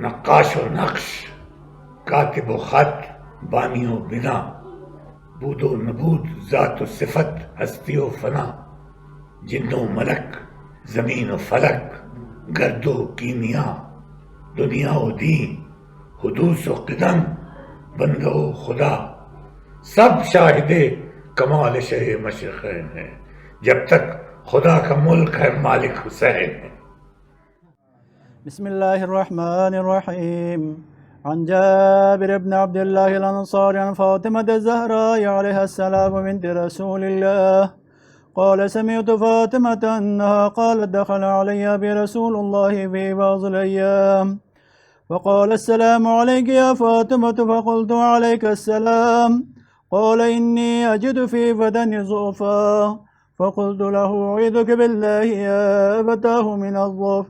نقاش و نقش، کاتب و خط، بانی و بنا، بود و نبود، ذات و صفت، ہستی و فنا، جن و ملک، زمین و فلک، گرد و کیمیا، دنیا و دین، حدوث و قدم، بندہ و خدا، سب شاہد کمال شہ مشرقین ہے، جب تک خدا کا ملک ہے مالک حسین ہے۔ بسم الله الرحمن الرحيم. عن جابر بن عبد الله الأنصاري عن فاطمة الزهراء عليها السلام بنت رسول الله قال: سمعت فاطمة أنها قالت: دخل علي برسول الله في بعض الأيام فقال: السلام عليك يا فاطمة، فقلت: عليك السلام. قال: إني أجد في بدني ضعفا، فقلت له: أعيذك بالله يا أبتاه من الضعف.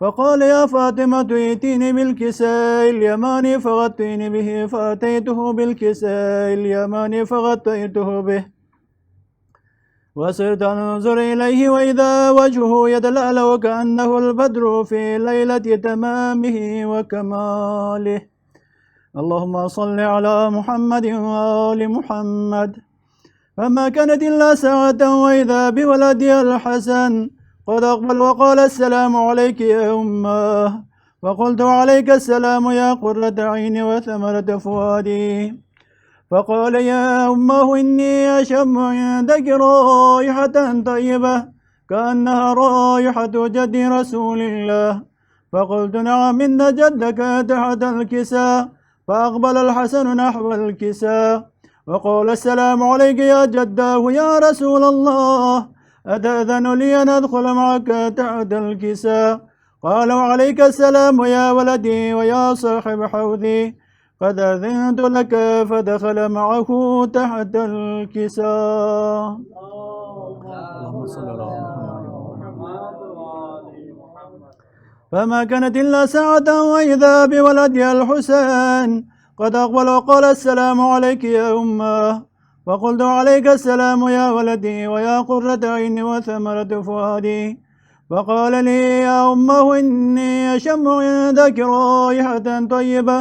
فقال: يا فاطمة، ائتيني بالكساء اليماني فغطيني به، فأتيته بالكساء اليماني فغطيته به، وصرت أنظر إليه وإذا وجهه يتلألأ وكأنه البدر في ليلة تمامه وكماله. اللهم صل على محمد وآل محمد. فما كانت إلا ساعة وإذا بولدي الحسن قد أقبل وقال: السلام عليك يا أماه. فقلت: عليك السلام يا قرة عيني وثمرة فؤادي. فقال: يا أماه، إني أشم عندك رائحة طيبة كأنها رائحة جد رسول الله. فقلت: نعم، إن جدك تحت الكساء. فأقبل الحسن نحو الكساء وقال: السلام عليك يا جداه يا رسول الله، أتأذن لي أن أدخل معك تحت الكساء؟ قال: وعليك السلام يا ولدي ويا صاحب حوضي، قد أذنت لك. فدخل معه تحت الكساء. اللهم صل على محمد. فما كانت إلا ساعة وإذا بولدي الحسين قد أقبل وقال: السلام عليك يا أماه. فقلت: عليك السلام يا ولدي ويا قرة عيني وثمرة فؤادي. فقال لي: يا أمه، إني أشم عندك رائحة طيبة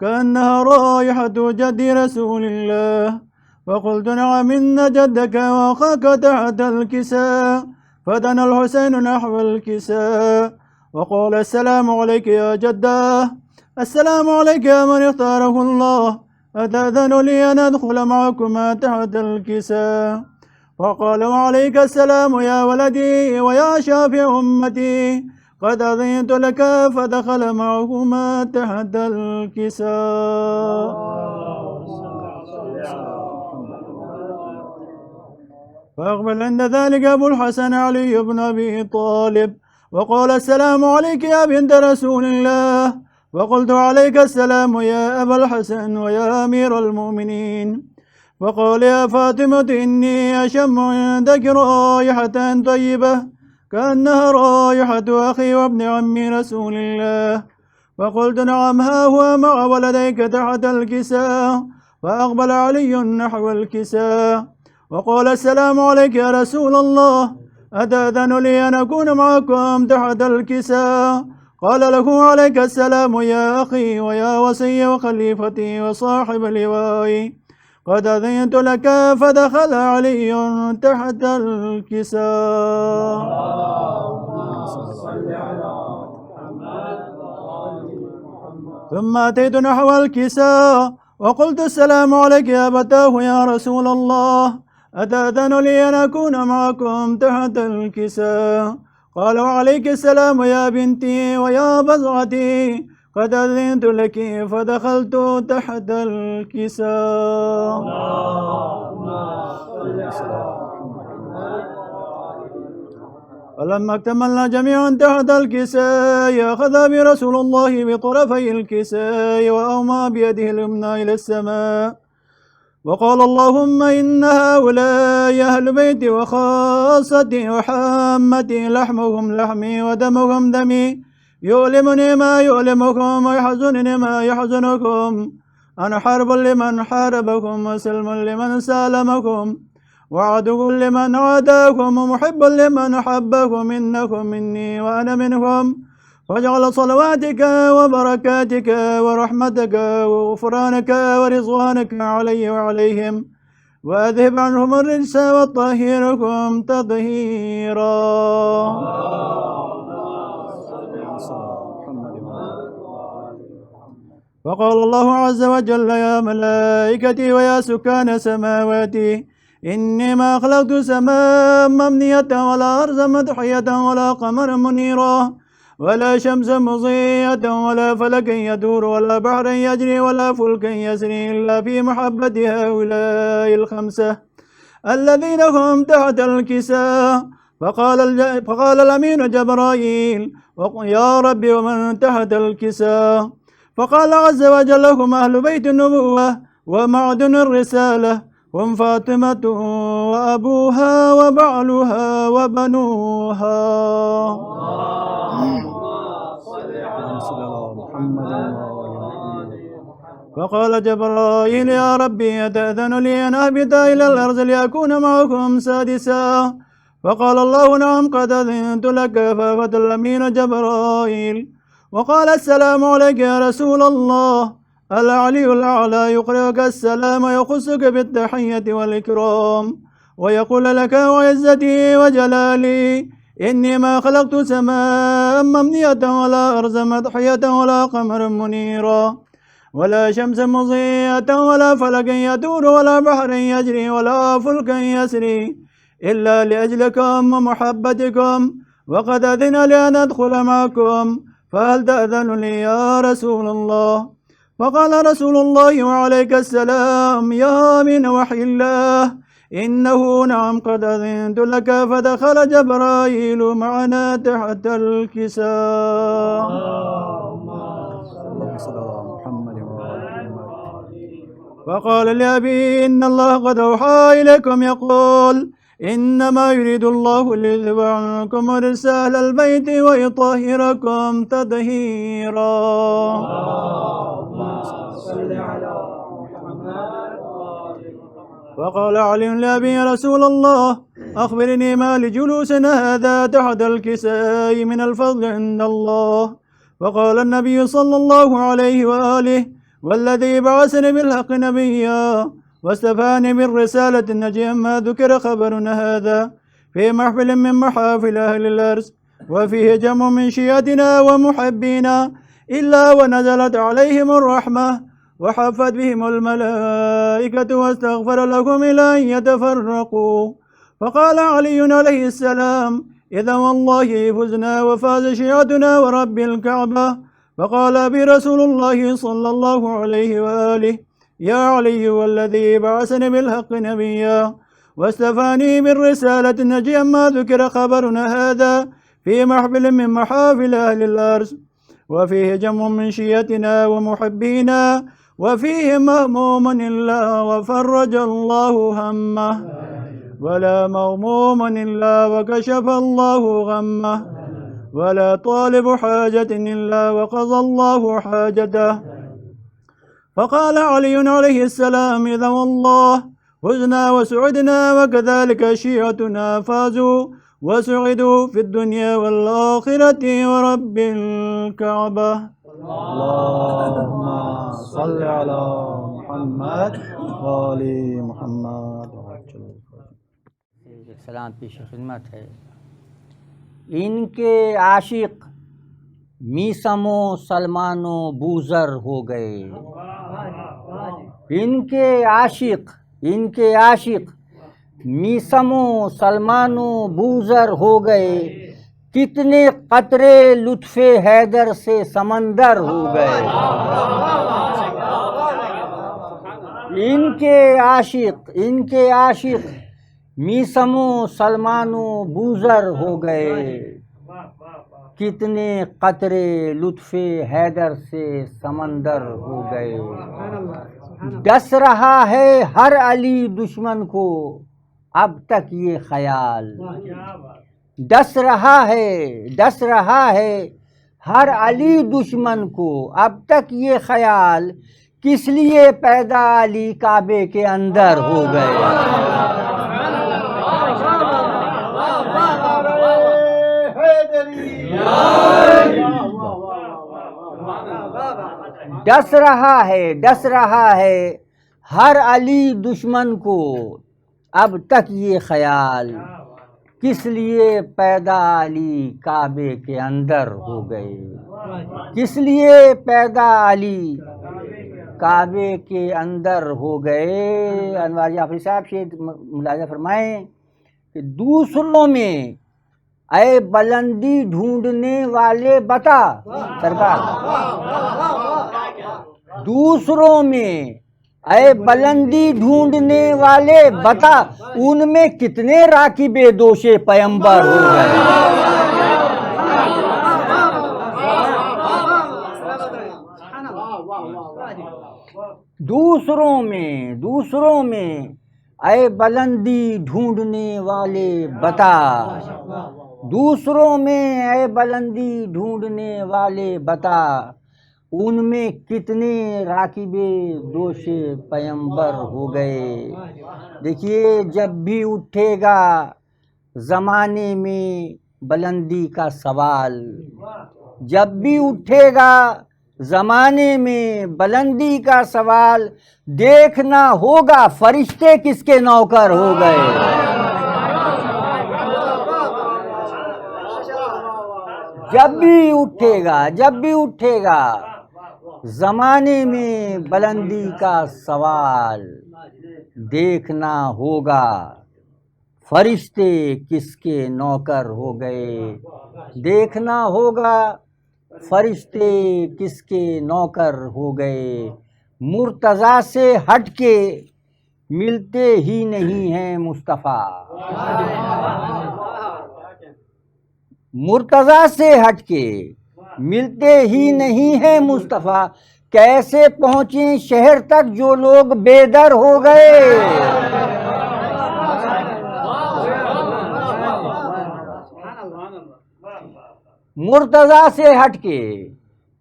كأنها رائحة جد رسول الله. فقلت: نعم، إن جدك وأخاك تحت الكساء. فدنا الحسين نحو الكساء وقال: السلام عليك يا جداه، السلام عليك يا من اختاره الله، أتأذن لي أن أدخل معكما تحت الكساء؟ فقال: وعليك السلام يا ولدي ويا شافع أمتي، قد أذنت لك. فدخل معهما تحت الكساء. فأقبل عند ذلك أبو الحسن علي بن أبي طالب وقال: السلام عليك يا بنت رسول الله. وقلت: عليك السلام يا أبا الحسن ويا أمير المؤمنين. فقال: يا فاطمة، إني أشم عندك رائحة طيبة كأنها رائحة أخي وابن عم رسول الله. فقلت: نعم، ها هو مع ولديك تحت الكساء. فأقبل علي نحو الكساء وقال: السلام عليك يا رسول الله، أتأذن لي أن أكون معكم تحت الكساء؟ قال له: عليك السلام يا أخي ويا وصي وخليفتي وصاحب لوائي، قد أذنت لك. فدخل علي تحت الكساء. ثم أتيت نحو الكساء وقلت: السلام عليك يا أبتاه يا رسول الله، أتأذن لي أن أكون معكم تحت الكساء؟ قال: وعليك السلام يا بنتي ويا بضعتي، قد أذنت لك. فدخلت تحت الكساء. فلما اكتملنا جميعا تحت الكساء أخذ برسول الله بطرفي الكساء وأومى بيده اليمنى إلى السماء وقال: اللهم إن هؤلاء أهل بيتي وخاصتي وحامتي، لحمهم لحمي ودمهم دمي، يؤلمني ما يؤلمكم ويحزنني ما يحزنكم. أنا حرب لمن حاربكم وسلم لمن سالمكم وعدو لمن عاداكم ومحب لمن أحبكم، إنكم مني وأنا منكم. واجعل صلواتك وبركاتك ورحمتك وغفرانك ورضوانك علي وعليهم، وأذهب عنهم الرجس وطهركم تطهيرا. وقال الله عز وجل: يا ملائكتي ويا سكان سماواتي، إني ما خلقت سماء مبنية ولا أرضا مدحية ولا قمرا منيرا ولا شمسا مضيئة ولا فلكا يدور ولا بحرا يجري ولا فلكا يسري إلا في محبة هؤلاء الخمسة الذين هم تحت الكساء. فقال الأمين جبرائيل: يا رب ومن تحت الكساء؟ فقال عز وجل: هم أهل بيت النبوة ومعدن الرسالة، هم فاطمة وأبوها وبعلها وبنوها. فقال جبرائيل: يا ربي أتأذن لي أن أهبط إلى الأرض لأكون معكم سادسا؟ فقال الله: نعم قد أذنت لك. فأخذ الأمين جبرائيل وقال: السلام عليك يا رسول الله. العلي الأعلى يقرئك السلام ويخصك بالتحية والإكرام ويقول لك: وعزتي وجلالي إني ما خلقت سماء مبنية ولا أرضا مدحية ولا قمرا منيرا ولا شمسا مضيئة ولا فلكا يدور ولا بحرا يجري ولا فلكا يسري إلا لأجلكم ومحبتكم، وقد أذن لي أن أدخل معكم، فهل تأذن لي يا رسول الله؟ فقال رسول الله: وعليك السلام يا أمين وحي الله، إنه نعم قد أذنت لك. فدخل جبرائيل معنا تحت الكساء. فقال لأبي: إن الله قد أوحى إليكم يقول: إنما يريد الله ليذهب عنكم الرجس أهل البيت ويطهركم تطهيرا. فقال علي لأبي: يا رسول الله، أخبرني ما لجلوسنا هذا تحت الكساء من الفضل عند الله. فقال النبي صلى الله عليه وآله: والذي بعثني بالحق نبيا واستفاني بالرسالة النجية ما ذكر خبرنا هذا في محفل من محافل أهل الأرض، وفيه جمع من شيعتنا ومحبينا، إلا ونزلت عليهم الرحمة وحفت بهم الملائكة واستغفر لهم إلى أن يتفرقوا. فقال علي عليه السلام: إذا والله فزنا وفاز شيعتنا ورب الكعبة. فقال بي رسول الله صلى الله عليه وآله: يا علي، والذي بعثني بالحق نبيا واستفاني بالرسالة النجية ما ذكر خبرنا هذا في محفل من محافل أهل الأرض، وفيه جمع من شيعتنا ومحبينا، وفيه مهموم إلا وفرج الله همه، ولا مغموم إلا وكشف الله غمه، ولا طالب حاجة إلا وقضى الله حاجته. فقال علي عليه السلام: إذا والله فزنا وسعدنا، وكذلك شيعتنا فازوا وسعدوا في الدنيا والآخرة ورب الكعبة. اللهم صل على محمد وآل محمد. ایک سلام پیش خدمت ہے. ان کے عاشق میسم و سلمان و بوذر ہو گئے. ان کے عاشق میسم و سلمان و بوذر ہو گئے. کتنے قطرے لطف حیدر سے سمندر ہو گئے. ان کے عاشق میسم و سلمان و بوذر ہو گئے. کتنے قطرے لطف حیدر سے سمندر ہو گئے. ڈس رہا ہے ہر علی دشمن کو اب تک یہ خیال. ڈس رہا ہے ہر علی دشمن کو اب تک یہ خیال، کس لیے پیدا علی کعبے کے اندر ہو گئے. ڈس رہا ہے ہر علی دشمن کو اب تک یہ خیال، کس لیے پیدا علی کعبے کے اندر ہو گئے، کس لیے پیدا علی کعبے کے اندر ہو گئے۔ انوار جعفری صاحب شیخ ملاحظہ فرمائیں کہ دوسروں میں اے بلندی ڈھونڈنے والے بتا، سرکار دوسروں میں اے بلندی ڈھونڈنے والے بتا، ان میں کتنے راکب دوش پیمبر ہو گئے۔ دوسروں میں اے بلندی ڈھونڈنے والے بتا، دوسروں میں اے بلندی ڈھونڈنے والے بتا، ان میں کتنے راکب دوش پیمبر ہو گئے۔ دیکھیے جب بھی اٹھے گا زمانے میں بلندی کا سوال، جب بھی اٹھے گا زمانے میں بلندی کا سوال، دیکھنا ہوگا فرشتے کس کے نوکر ہو گئے۔ جب بھی اٹھے گا زمانے میں بلندی کا سوال، دیکھنا ہوگا فرشتے کس کے نوکر ہو گئے، دیکھنا ہوگا فرشتے کس کے نوکر ہو گئے۔ مرتضیٰ سے ہٹ کے ملتے ہی نہیں ہیں مصطفیٰ، مرتضیٰ سے ہٹ کے ملتے ہی نہیں ہیں مصطفیٰ، کیسے پہنچیں شہر تک جو لوگ بے در ہو گئے۔ مرتضیٰ سے ہٹ کے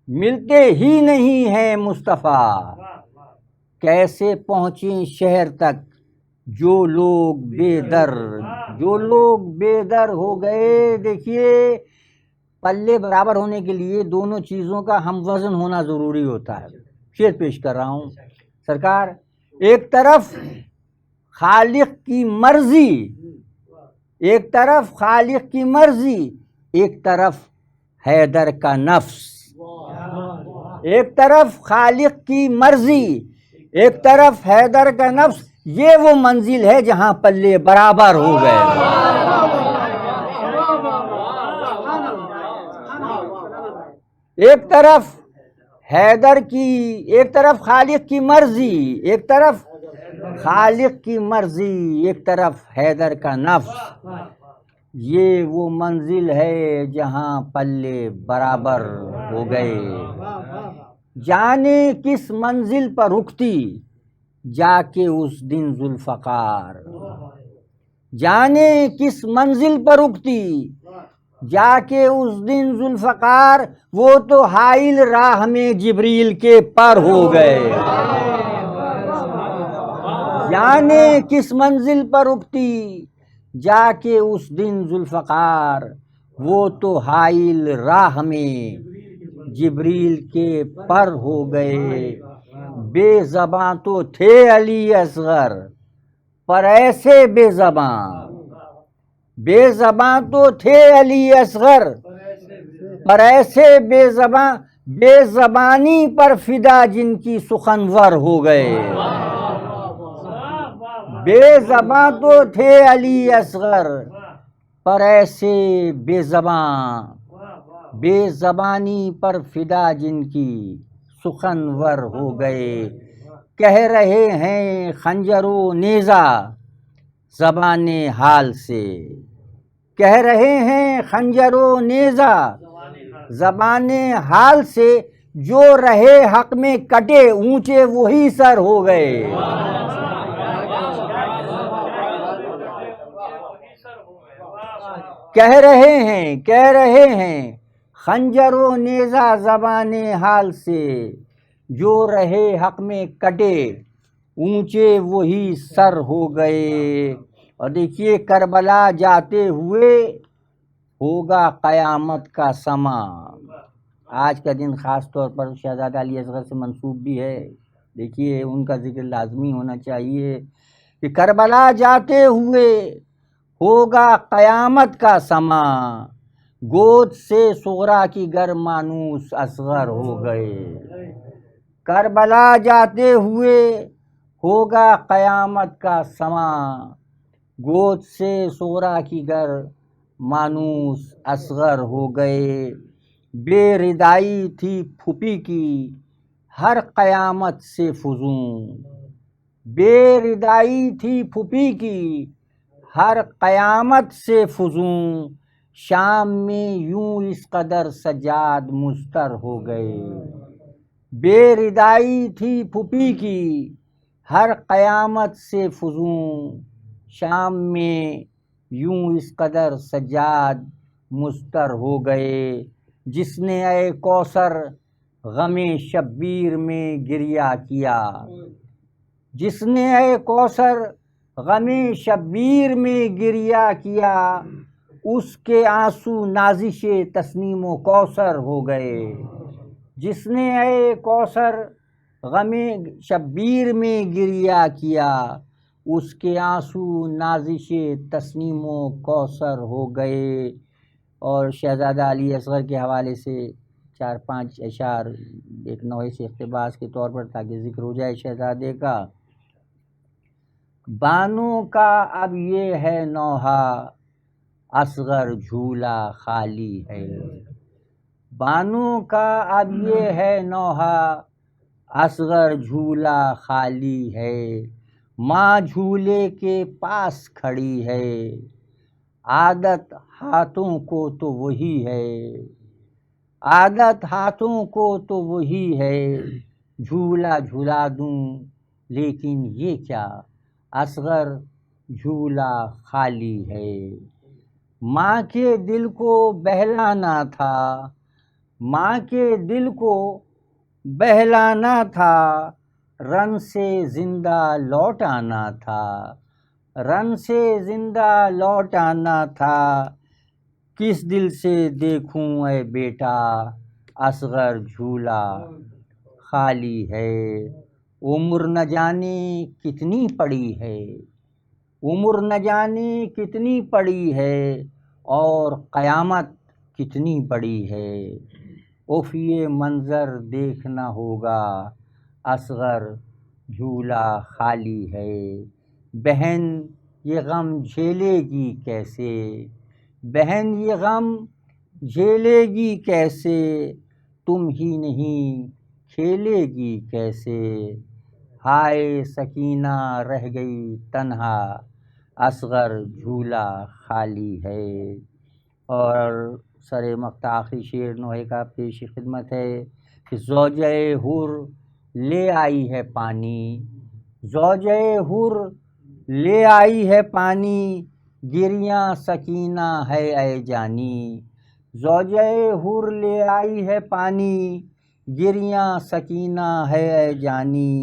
ملتے ہی نہیں ہیں مصطفیٰ، کیسے پہنچیں شہر تک جو لوگ بے در ہو گئے۔ دیکھیے پلے برابر ہونے کے لیے دونوں چیزوں کا ہم وزن ہونا ضروری ہوتا ہے۔ شعر پیش کر رہا ہوں سرکار، ایک طرف خالق کی مرضی، ایک طرف خالق کی مرضی، ایک طرف حیدر کا نفس، ایک طرف خالق کی مرضی، ایک طرف حیدر کا نفس، یہ وہ منزل ہے جہاں پلے برابر ہو گئے۔ ایک طرف حیدر کی، ایک طرف خالق کی مرضی، ایک طرف خالق کی مرضی، ایک طرف حیدر کا نفس، یہ وہ منزل ہے جہاں پلے برابر ہو گئے۔ جانے کس منزل پر رکتی جا کے اس دن ذوالفقار، جانے کس منزل پر رکتی جا کے اس دن ذوالفقار، وہ تو حائل راہ میں جبریل کے پر ہو گئے۔ جانے کس منزل پر رکتی جا کے اس دن ذوالفقار، وہ تو حائل راہ میں جبریل کے پر ہو گئے۔ بے زباں تو تھے علی اصغر پر ایسے بے زباں، بے زباں تو تھے علی اصغر پر ایسے بے زباں، بے زبانی پر فدا جن کی سخنور ہو گئے۔ بے زباں تو تھے علی اصغر پر ایسے بے زباں، بے زبانی پر فدا جن کی سخنور ہو گئے۔ کہہ رہے ہیں خنجر و نیزہ زبان حال سے، کہہ رہے ہیں خنجر و نیزہ زبان حال سے، جو رہے حق میں کٹے اونچے وہی سر ہو گئے۔ کہہ رہے ہیں خنجر و نیزہ زبان حال سے، جو رہے حق میں کٹے اونچے وہی سر ہو گئے۔ اور دیکھیے کربلا جاتے ہوئے ہوگا قیامت کا سما، آج کا دن خاص طور پر شہزادہ علی اصغر سے منسوب بھی ہے. دیکھیے ان کا ذکر لازمی ہونا چاہیے کہ کربلا جاتے ہوئے ہوگا قیامت کا سما، گود سے صغرا کی گر مانوس اصغر ہو گئے. کربلا جاتے ہوئے ہوگا قیامت کا سما، گود سے صغرا کی گر مانوس اصغر ہو گئے. بے ردائی تھی پھوپھی کی ہر قیامت سے فزوں، بے ردائی تھی پھوپھی کی ہر قیامت سے فزوں، شام میں یوں اس قدر سجاد مضطر ہو گئے. بے ردائی تھی پھوپھی کی ہر قیامت سے فزوں، شام میں یوں اس قدر سجاد مضطر ہو گئے. جس نے اے کوثر غم شبیر میں گریہ کیا، جس نے اے کوثر غم شبیر میں گریہ کیا، اس کے آنسو نازش تسنیم و کوثر ہو گئے. جس نے اے کوثر غم شبیر میں گریہ کیا، اس کے آنسو نازش تسنیم و کوثر ہو گئے. اور شہزادہ علی اصغر کے حوالے سے 4-5 اشعار ایک نوعے سے اقتباس کے طور پر تاکہ ذکر ہو جائے شہزادے کا. بانو کا اب یہ ہے نوحہ اصغر جھولا خالی ہے، بانو کا اب یہ ہے نوحہ اصغر جھولا خالی ہے. ماں جھولے کے پاس کھڑی ہے، عادت ہاتھوں کو تو وہی ہے، عادت ہاتھوں کو تو وہی ہے. جھولا جھلا دوں لیکن یہ کیا اصغر جھولا خالی ہے. ماں کے دل کو بہلانا تھا، ماں کے دل کو بہلانا تھا، رن سے زندہ لوٹ آنا تھا، رن سے زندہ لوٹ آنا تھا. کس دل سے دیکھوں اے بیٹا اصغر جھولا خالی ہے. عمر نہ جانے کتنی پڑی ہے، عمر نہ جانے کتنی پڑی ہے، اور قیامت کتنی بڑی ہے. اف یہ منظر دیکھنا ہوگا اصغر جھولا خالی ہے. بہن یہ غم جھیلے گی کیسے، بہن یہ غم جھیلے گی کیسے، تم ہی نہیں کھیلے گی کیسے. ہائے سکینہ رہ گئی تنہا اصغر جھولا خالی ہے. اور سر مقطع آخری شعر نوحے کا پیش خدمت ہے کہ زوجہ حر لے آئی ہے پانی، زوجہ حر لے آئی ہے پانی، گریاں سکینہ ہے اے جانی. زوجہ حر لے آئی ہے پانی، گریاں سکینہ ہے اے جانی.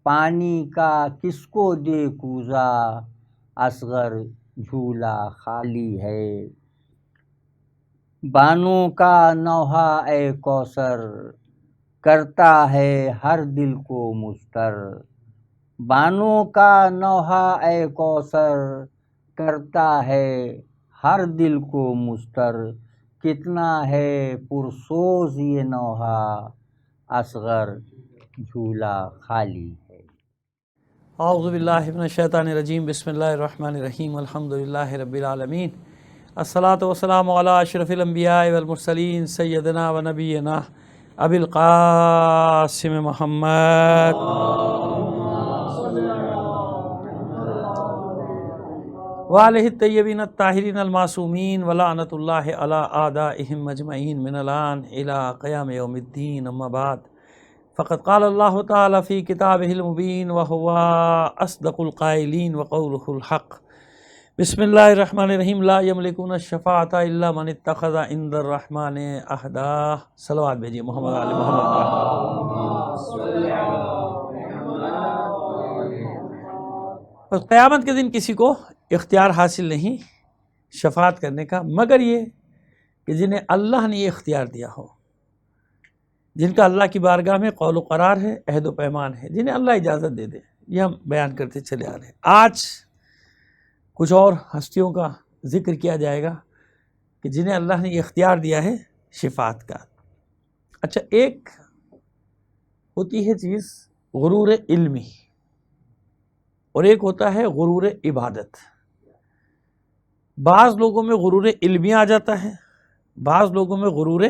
پانی کا کس کو دے کوزہ اصغر جھولا خالی ہے. بانو کا نوحہ اے کوثر کرتا ہے ہر دل کو مضطر، بانو کا نوحہ اے کوثر کرتا ہے ہر دل کو مضطر. کتنا ہے پرسوز یہ نوحہ اصغر جھولا خالی ہے. اعوذ باللہ من الشیطان الرجیم، بسم اللہ الرحمن الرحیم، الحمدللہ رب العالمین، الصلاۃ والسلام علی اشرف الانبیاء والمرسلین، سیدنا و نبینا ابی القاسم محمد وآلہ الطیبین الطاہرین المعصومین، ولعنۃ اللہ علی اعدائہم اجمعین من الآن الی قیام یوم الدین. اما بعد، فقد قال اللہ تعالی فی کتابہ المبین وہو اصدق القائلین وقولہ الحق. بسم اللہ الرحمن الرحیم. لا یملکون الشفاعۃ الا من اتخذ عند الرحمن عہدا. صلوات بھیجیے محمد علی محمد. بس قیامت کے دن کسی کو اختیار حاصل نہیں شفاعت کرنے کا، مگر یہ کہ جنہیں اللہ نے یہ اختیار دیا ہو. جن کا اللہ کی بارگاہ میں قول و قرار ہے، عہد و پیمان ہے، جنہیں اللہ اجازت دے دے، یہ ہم بیان کرتے چلے آ رہے ہیں۔ آج کچھ اور ہستیوں کا ذکر کیا جائے گا کہ جنہیں اللہ نے یہ اختیار دیا ہے شفاعت کا۔ اچھا، ایک ہوتی ہے چیز غرور علمی اور ایک ہوتا ہے غرور عبادت۔ بعض لوگوں میں غرور علمی آ جاتا ہے، بعض لوگوں میں غرور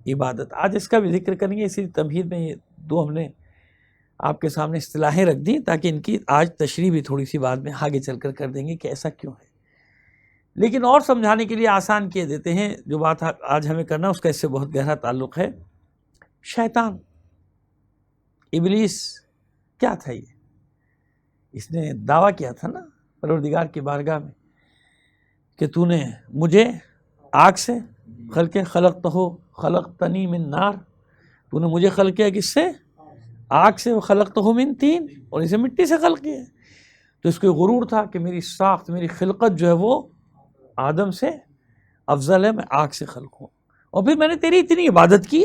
عبادت۔ آج اس کا بھی ذکر کریں گے، اسی تمہید میں یہ دو ہم نے آپ کے سامنے اصطلاحیں رکھ دیں تاکہ ان کی آج تشریح بھی تھوڑی سی بعد میں آگے چل کر کر دیں گے کہ ایسا کیوں ہے، لیکن اور سمجھانے کے لیے آسان کیے دیتے ہیں۔ جو بات آج ہمیں کرنا اس کا اس سے بہت گہرا تعلق ہے۔ شیطان، ابلیس کیا تھا؟ یہ اس نے دعویٰ کیا تھا نا پروردگار کی بارگاہ میں کہ تو نے مجھے آگ سے خلقتہ خلقتنی من نار، تو نے مجھے خلق کیا کس سے؟ آگ سے، خلقتہ من طین، اور اسے مٹی سے خلق کیا ہے۔ تو اس کو غرور تھا کہ میری ساخت، میری خلقت جو ہے وہ آدم سے افضل ہے، میں آگ سے خلق ہوں، اور پھر میں نے تیری اتنی عبادت کی،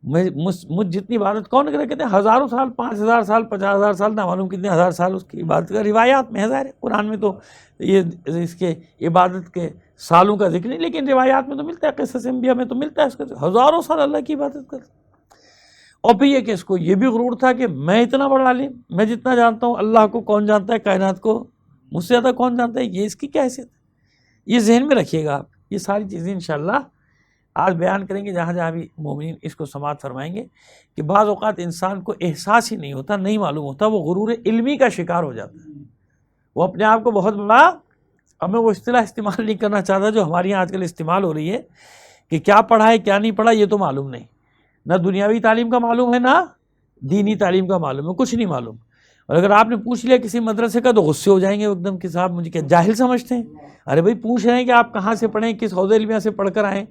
مجھ جتنی عبادت کون کرے؟ کہتے ہیں ہزاروں سال، 5000 سال، 50,000 سال، نہ معلوم کتنے ہزار سال اس کی عبادت کا روایات میں ہے، ظاہر ہے قرآن میں تو یہ اس کے عبادت کے سالوں کا ذکر نہیں، لیکن روایات میں تو ملتا ہے، قصص انبیاء میں تو ملتا ہے اس کا ہزاروں سال اللہ کی عبادت کرتا۔ اور پھر یہ کہ اس کو یہ بھی غرور تھا کہ میں اتنا بڑا عالم، میں جتنا جانتا ہوں اللہ کو کون جانتا ہے، کائنات کو مجھ سے زیادہ کون جانتا ہے، یہ اس کی کیا حیثیت ہے؟ یہ ذہن میں رکھیے گا آپ، یہ ساری چیزیں انشاءاللہ آج بیان کریں گے جہاں جہاں بھی مومنین اس کو سماعت فرمائیں گے کہ بعض اوقات انسان کو احساس ہی نہیں ہوتا، نہیں معلوم ہوتا، وہ غرور علمی کا شکار ہو جاتا ہے، وہ اپنے آپ کو بہت بڑا، اب میں وہ اصطلاح استعمال نہیں کرنا چاہتا جو ہمارے یہاں آج کل استعمال ہو رہی ہے کہ کیا پڑھا ہے کیا نہیں پڑھا یہ تو معلوم نہیں، نہ دنیاوی تعلیم کا معلوم ہے، نہ دینی تعلیم کا معلوم ہے، کچھ نہیں معلوم۔ اور اگر آپ نے پوچھ لیا کسی مدرسے کا تو غصے ہو جائیں گے ایک دم کہ صاحب مجھے کیا جاہل سمجھتے ہیں؟ ارے بھائی پوچھ رہے ہیں کہ آپ کہاں سے پڑھیں، کس حوض علمیہ سے پڑھ کر آئیں۔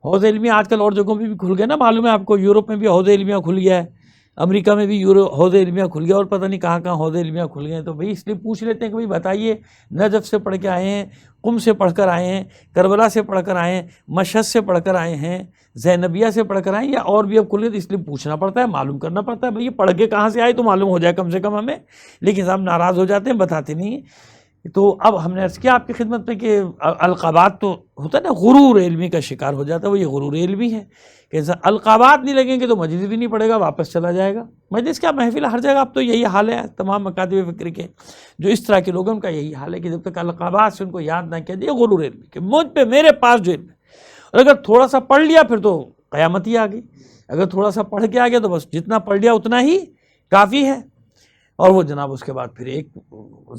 حوض علمیہ آج کل اور جگہوں پہ بھی کھل گئے نا، معلوم ہے آپ کو، یورپ میں بھی حوض علمیہ کھل گیا ہے، امریکہ میں بھی حوض علمیہ کھل گیا، اور پتہ نہیں کہاں کہاں حوض علمیہ کھل گئے ہیں۔ تو بھئی اس لیے پوچھ لیتے ہیں کہ بھئی بتائیے نجف سے پڑھ کے آئے ہیں، قم سے پڑھ کر آئے ہیں، کربلا سے پڑھ کر آئے ہیں، مشہد سے پڑھ کر آئے ہیں، زینبیہ سے پڑھ کر آئے ہیں، یا اور بھی اب کھل گئے، تو اس لیے پوچھنا پڑتا ہے، معلوم کرنا پڑتا ہے۔ بھئی یہ پڑھ کے کہاں سے آئے تو معلوم ہو جائے کم سے کم ہمیں، لیکن صاحب ناراض ہو جاتے ہیں، بتاتے نہیں ہیں۔ تو اب ہم نے عرض کیا آپ کی خدمت میں کہ القابات تو ہوتا ہے نا، غرور علمی کا شکار ہو جاتا ہے، وہ یہ غرور علمی ہے کہ القابات نہیں لگیں گے تو مجلس بھی نہیں پڑے گا، واپس چلا جائے گا۔ مجلس کیا، محفل ہر جگہ اب تو یہی حال ہے، تمام مکاتب فکر کے جو اس طرح کے لوگوں کا یہی حال ہے کہ جب تک القابات سے ان کو یاد نہ کیا جائے، غرور علمی کہ مجھ پہ، میرے پاس جو علم ہے، اور اگر تھوڑا سا پڑھ لیا پھر تو قیامت ہی آ گئی، اگر تھوڑا سا پڑھ کے آ گیا تو بس جتنا پڑھ لیا اتنا ہی کافی ہے۔ اور وہ جناب اس کے بعد پھر ایک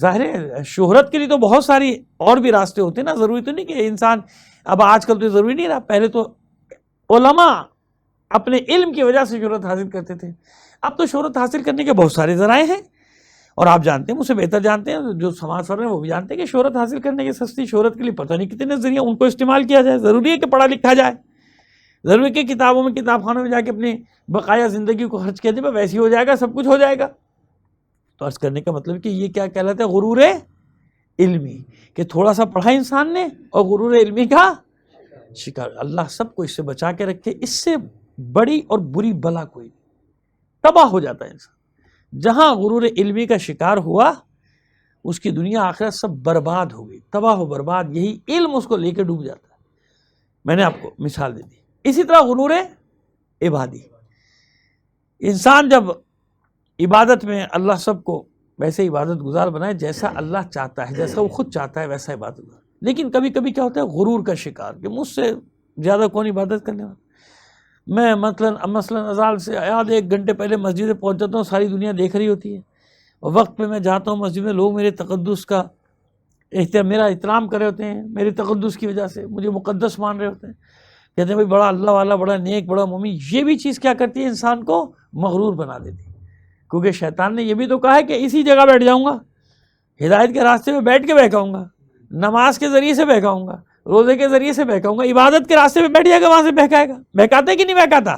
ظاہر ہے شہرت کے لیے تو بہت ساری اور بھی راستے ہوتے ہیں نا، ضروری تو نہیں کہ انسان، اب آج کل تو ضروری نہیں رہا، پہلے تو علماء اپنے علم کی وجہ سے شہرت حاصل کرتے تھے، اب تو شہرت حاصل کرنے کے بہت سارے ذرائع ہیں، اور آپ جانتے ہیں، مجھ سے بہتر جانتے ہیں، جو سماج سر ہیں وہ بھی جانتے ہیں کہ شہرت حاصل کرنے کے، سستی شہرت کے لیے پتہ نہیں کتنے ذریعے، ان کو استعمال کیا جائے۔ ضروری ہے کہ پڑھا لکھا جائے، ضروری ہے کہ کتابوں میں، کتاب خانوں میں جا کے اپنی بقایا زندگی کو خرچ کیا جائے، ویسے ہی ہو جائے گا، سب کچھ ہو جائے گا۔ تو عرض کرنے کا مطلب کہ یہ کیا کہلاتا ہے؟ غرور علمی، کہ تھوڑا سا پڑھا انسان نے اور غرور علمی کا شکار۔ اللہ سب کو اس سے بچا کے رکھے، اس سے بڑی اور بری بلا کوئی نہیں، تباہ ہو جاتا ہے انسان۔ جہاں غرور علمی کا شکار ہوا اس کی دنیا آخرت سب برباد ہو گئی، تباہ و برباد، یہی علم اس کو لے کے ڈوب جاتا ہے۔ میں نے آپ کو مثال دے دی۔ اسی طرح غرور عبادی، انسان جب عبادت میں اللہ سب کو ویسے عبادت گزار بنائے جیسا اللہ چاہتا ہے، جیسا وہ خود چاہتا ہے ویسا عبادت گزار، لیکن کبھی کبھی کیا ہوتا ہے، غرور کا شکار کہ مجھ سے زیادہ کون عبادت کرنے والا، میں مثلاً اذان سے آدھ ایک گھنٹے پہلے مسجد میں پہنچ جاتا ہوں، ساری دنیا دیکھ رہی ہوتی ہے، اور وقت پہ میں جاتا ہوں مسجد میں، لوگ میرے تقدس کا میرا احترام کر رہے ہوتے ہیں، میرے تقدس کی وجہ سے مجھے مقدس مان رہے ہوتے ہیں، کہتے ہیں بھائی بڑا اللہ والا، بڑا نیک، بڑا مومن۔ یہ بھی چیز کیا کرتی ہے، انسان کو مغرور بنا دیتی ہے، کیونکہ شیطان نے یہ بھی تو کہا ہے کہ اسی جگہ بیٹھ جاؤں گا، ہدایت کے راستے میں بیٹھ کے بہکاؤں گا، نماز کے ذریعے سے بہکاؤں گا، روزے کے ذریعے سے بہکاؤں گا، عبادت کے راستے پہ بیٹھ جائے گا، وہاں سے بہکائے گا۔ بہکاتا ہے کہ نہیں بہکاتا؟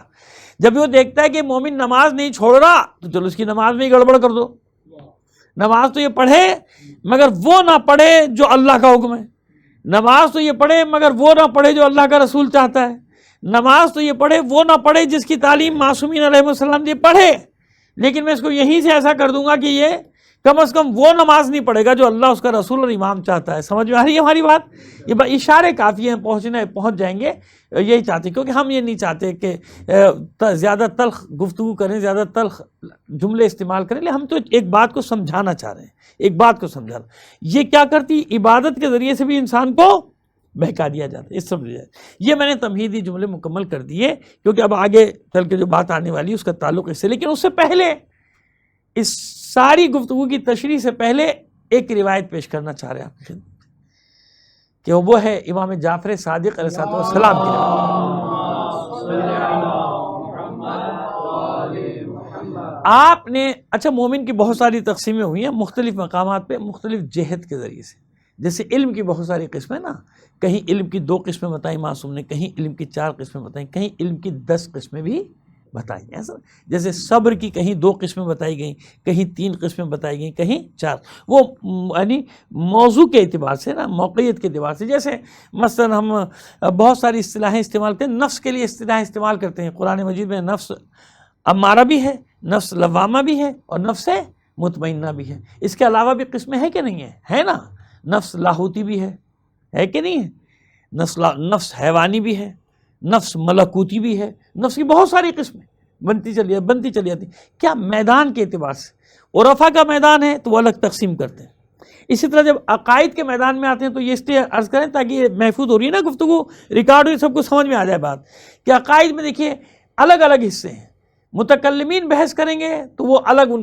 جب وہ دیکھتا ہے کہ مومن نماز نہیں چھوڑ رہا تو چلو اس کی نماز میں ہی گڑبڑ کر دو، نماز تو یہ پڑھے مگر وہ نہ پڑھے جو اللہ کا حکم ہے، نماز تو یہ پڑھے مگر وہ نہ پڑھے جو اللہ کا رسول چاہتا ہے، نماز تو یہ پڑھے وہ نہ پڑھے جس کی تعلیم معصومین علیہ السلام نے پڑھے، لیکن میں اس کو یہیں سے ایسا کر دوں گا کہ یہ کم از کم وہ نماز نہیں پڑھے گا جو اللہ اس کا رسول اور امام چاہتا ہے۔ سمجھ میں آ رہی ہے ہماری بات؟ یہ اشارے کافی ہیں، پہنچ جائیں گے، یہی چاہتے ہیں، کیونکہ ہم یہ نہیں چاہتے کہ زیادہ تلخ گفتگو کریں، زیادہ تلخ جملے استعمال کریں، ہم تو ایک بات کو سمجھانا چاہ رہے ہیں، ایک بات کو سمجھانا۔ یہ کیا کرتی؟ عبادت کے ذریعے سے بھی انسان کو بہکا دیا جاتا ہے، اس سمجھ جائے۔ یہ میں نے تمہیدی جملے مکمل کر دیے، کیونکہ اب آگے چل کے جو بات آنے والی ہے اس کا تعلق اس سے، لیکن اس سے پہلے اس ساری گفتگو کی تشریح سے پہلے ایک روایت پیش کرنا چاہ رہے ہیں آپ کی خدمت کہ وہ ہے امام جعفر صادق علیہ السلام کی روایت۔ آپ نے اچھا مومن کی بہت ساری تقسیمیں ہوئی ہیں مختلف مقامات پہ مختلف جہت کے ذریعے سے، جیسے علم کی بہت ساری قسمیں نا، کہیں علم کی 2 قسمیں بتائیں معصوم نے، کہیں علم کی 4 قسمیں بتائیں، کہیں علم کی 10 قسمیں بھی بتائی ایسا، جیسے صبر کی کہیں 2 قسمیں بتائی گئیں، کہیں 3 قسمیں بتائی گئیں، کہیں 4، وہ یعنی موضوع کے اعتبار سے نا، موقعیت کے اعتبار سے۔ جیسے مثلا ہم بہت ساری اصطلاحیں استعمال کرتے ہیں، نفس کے لیے اصطلاحیں استعمال کرتے ہیں، قرآن مجید میں نفس امارہ بھی ہے، نفس لوامہ بھی ہے، اور نفس مطمئنہ بھی ہے۔ اس کے علاوہ بھی قسمیں ہیں کہ نہیں ہیں؟ ہے نا، نفس لاہوتی بھی ہے کہ نہیں ہے، نفس حیوانی بھی ہے، نفس ملکوتی بھی ہے، نفس کی بہت ساری قسمیں بنتی چلی جاتی۔ کیا میدان کے اعتبار سے عرفا کا میدان ہے تو وہ الگ تقسیم کرتے ہیں، اسی طرح جب عقائد کے میدان میں آتے ہیں تو یہ اس لیے عرض کریں تاکہ یہ محفوظ ہو رہی ہے نا گفتگو، ریکارڈ ہوئی، سب کو سمجھ میں آ جائے بات کہ عقائد میں دیکھیے الگ الگ حصے ہیں۔ متکلمین بحث کریں گے تو وہ الگ،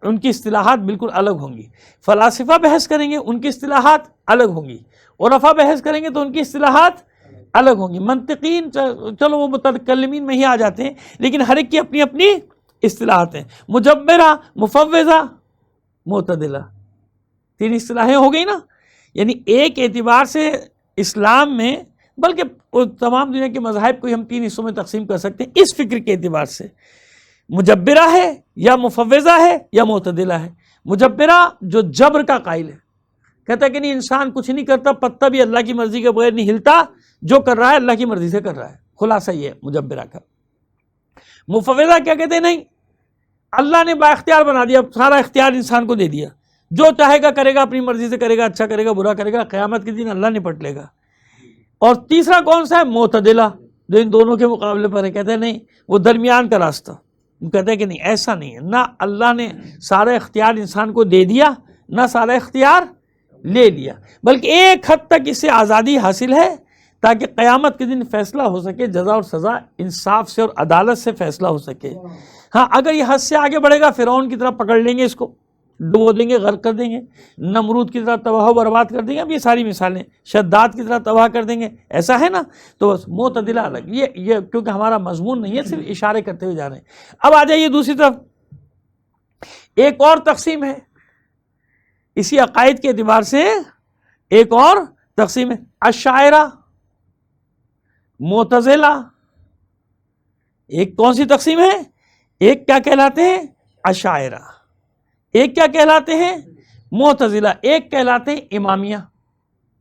ان کی اصطلاحات بالکل الگ ہوں گی، فلاسفہ بحث کریں گے ان کی اصطلاحات الگ ہوں گی، عرفا بحث کریں گے تو ان کی اصطلاحات الگ ہوں گی، منطقین چلو وہ متکلمین میں ہی آ جاتے ہیں، لیکن ہر ایک کی اپنی اپنی اصطلاحات ہیں۔ مجبرہ، مفوضہ، معتدلہ، 3 اصطلاحیں ہو گئی نا، یعنی ایک اعتبار سے اسلام میں، بلکہ تمام دنیا کے مذاہب کو ہم 3 حصوں میں تقسیم کر سکتے ہیں اس فکر کے اعتبار سے، مجبرہ ہے یا مفوضہ ہے یا معتدلہ ہے۔ مجبرہ جو جبر کا قائل ہے، کہتا ہے کہ نہیں انسان کچھ نہیں کرتا، پتہ بھی اللہ کی مرضی کے بغیر نہیں ہلتا، جو کر رہا ہے اللہ کی مرضی سے کر رہا ہے، خلاصہ یہ ہے مجبرہ کا۔ مفوضہ کیا کہتے ہیں؟ نہیں، اللہ نے با اختیار بنا دیا، سارا اختیار انسان کو دے دیا، جو چاہے گا کرے گا، اپنی مرضی سے کرے گا، اچھا کرے گا برا کرے گا، قیامت کے دن اللہ نپٹ لے گا۔ اور تیسرا کون سا ہے؟ معتدلہ، جو ان دونوں کے مقابلے پر ہے، کہتے ہیں نہیں وہ درمیان کا راستہ، وہ کہتے ہیں کہ نہیں ایسا نہیں ہے، نہ اللہ نے سارا اختیار انسان کو دے دیا، نہ سارا اختیار لے لیا، بلکہ ایک حد تک اس سے آزادی حاصل ہے تاکہ قیامت کے دن فیصلہ ہو سکے، جزا اور سزا انصاف سے اور عدالت سے فیصلہ ہو سکے۔ ہاں اگر یہ حد سے آگے بڑھے گا، فرعون کی طرح پکڑ لیں گے، اس کو ڈبو دیں گے، غرق کر دیں گے، نمرود کی طرح تباہ و برباد کر دیں گے، اب یہ ساری مثالیں، شداد کی طرح تباہ کر دیں گے، ایسا ہے نا۔ تو بس معتدلہ الگ، یہ کیونکہ ہمارا مضمون نہیں ہے، صرف اشارے کرتے ہوئے جا رہے ہیں۔ اب آ جائیے دوسری طرف، ایک اور تقسیم ہے اسی عقائد کے اعتبار سے، ایک اور تقسیم ہے اشاعرہ، معتزلہ۔ ایک کون سی تقسیم ہے؟ ایک کیا کہلاتے ہیں؟ اشاعرہ، ایک کیا کہلاتے ہیں؟ معتزلہ، ایک کہلاتے ہیں امامیہ۔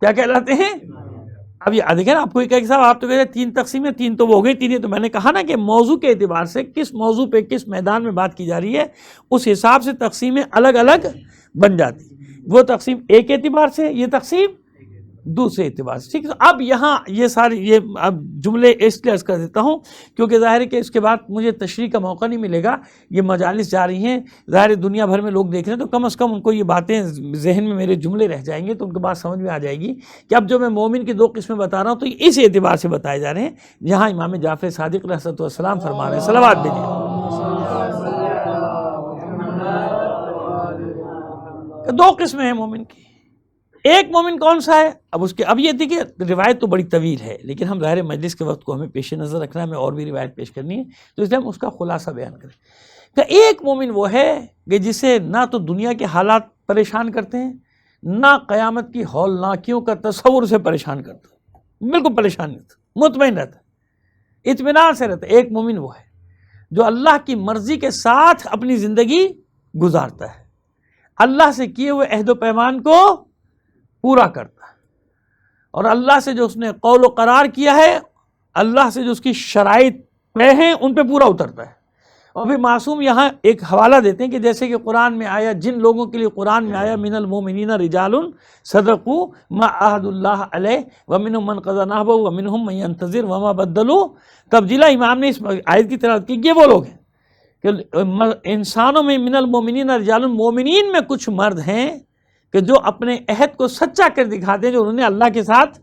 کیا کہلاتے ہیں؟ اب یہ دیکھیں نا، آپ کو یہ کہ صاحب آپ تو کہتے ہیں 3 تقسیمیں، 3 تو وہ ہو گئی، 3 تو میں نے کہا نا کہ موضوع کے اعتبار سے کس موضوع پہ کس میدان میں بات کی جا رہی ہے اس حساب سے تقسیمیں الگ الگ بن جاتی، وہ تقسیم ایک اعتبار سے، یہ تقسیم دوسرے اعتبار سے، ٹھیک ہے۔ اب یہاں یہ ساری یہ اب جملے اس لیے عرض کر دیتا ہوں کیونکہ ظاہر ہے کہ اس کے بعد مجھے تشریح کا موقع نہیں ملے گا، یہ مجالس جاری ہیں، ظاہر دنیا بھر میں لوگ دیکھ رہے ہیں، تو کم از کم ان کو یہ باتیں ذہن میں میرے جملے رہ جائیں گے، تو ان کے بات سمجھ میں آ جائے گی کہ اب جو میں مومن کی 2 قسمیں بتا رہا ہوں تو یہ اس اعتبار سے بتائے جا رہے ہیں جہاں امام جعفر صادق علیہ السلام فرما رہے ہیں۔ صلوات بھیجیے۔ 2 قسمیں ہیں مومن کی۔ ایک مومن کون سا ہے؟ اب یہ دیکھیے روایت تو بڑی طویل ہے، لیکن ہم ظاہر مجلس کے وقت کو ہمیں پیش نظر رکھنا ہے، ہمیں اور بھی روایت پیش کرنی ہے، تو اس لیے ہم اس کا خلاصہ بیان کریں کہ ایک مومن وہ ہے کہ جسے نہ تو دنیا کے حالات پریشان کرتے ہیں، نہ قیامت کی ہولناکیوں کا تصور سے پریشان کرتا ہے، بالکل پریشان نہیں ہوتا، مطمئن رہتا ہے، اطمینان سے رہتا ہے۔ ایک مومن وہ ہے جو اللہ کی مرضی کے ساتھ اپنی زندگی گزارتا ہے، اللہ سے کیے ہوئے عہد و پیمان کو پورا کرتا ہے، اور اللہ سے جو اس نے قول و قرار کیا ہے اللہ سے جو اس کی شرائط طے ہیں ان پہ پورا اترتا ہے. اور پھر معصوم یہاں ایک حوالہ دیتے ہیں کہ جیسے کہ قرآن میں آیا، جن لوگوں کے لیے قرآن میں آیا من المؤمنین رجال صدقوا ما عہد اللہ علیہ ومنہم من قضی نحبہ ومنہم من ینتظر وما بدلوا تبدیلا. امام نے اس آیت کی تلاوت کی. یہ وہ لوگ ہیں کہ انسانوں میں من المؤمنین رجال، مومنین میں کچھ مرد ہیں کہ جو اپنے عہد کو سچا کر دکھاتے ہیں، جو انہوں نے اللہ کے ساتھ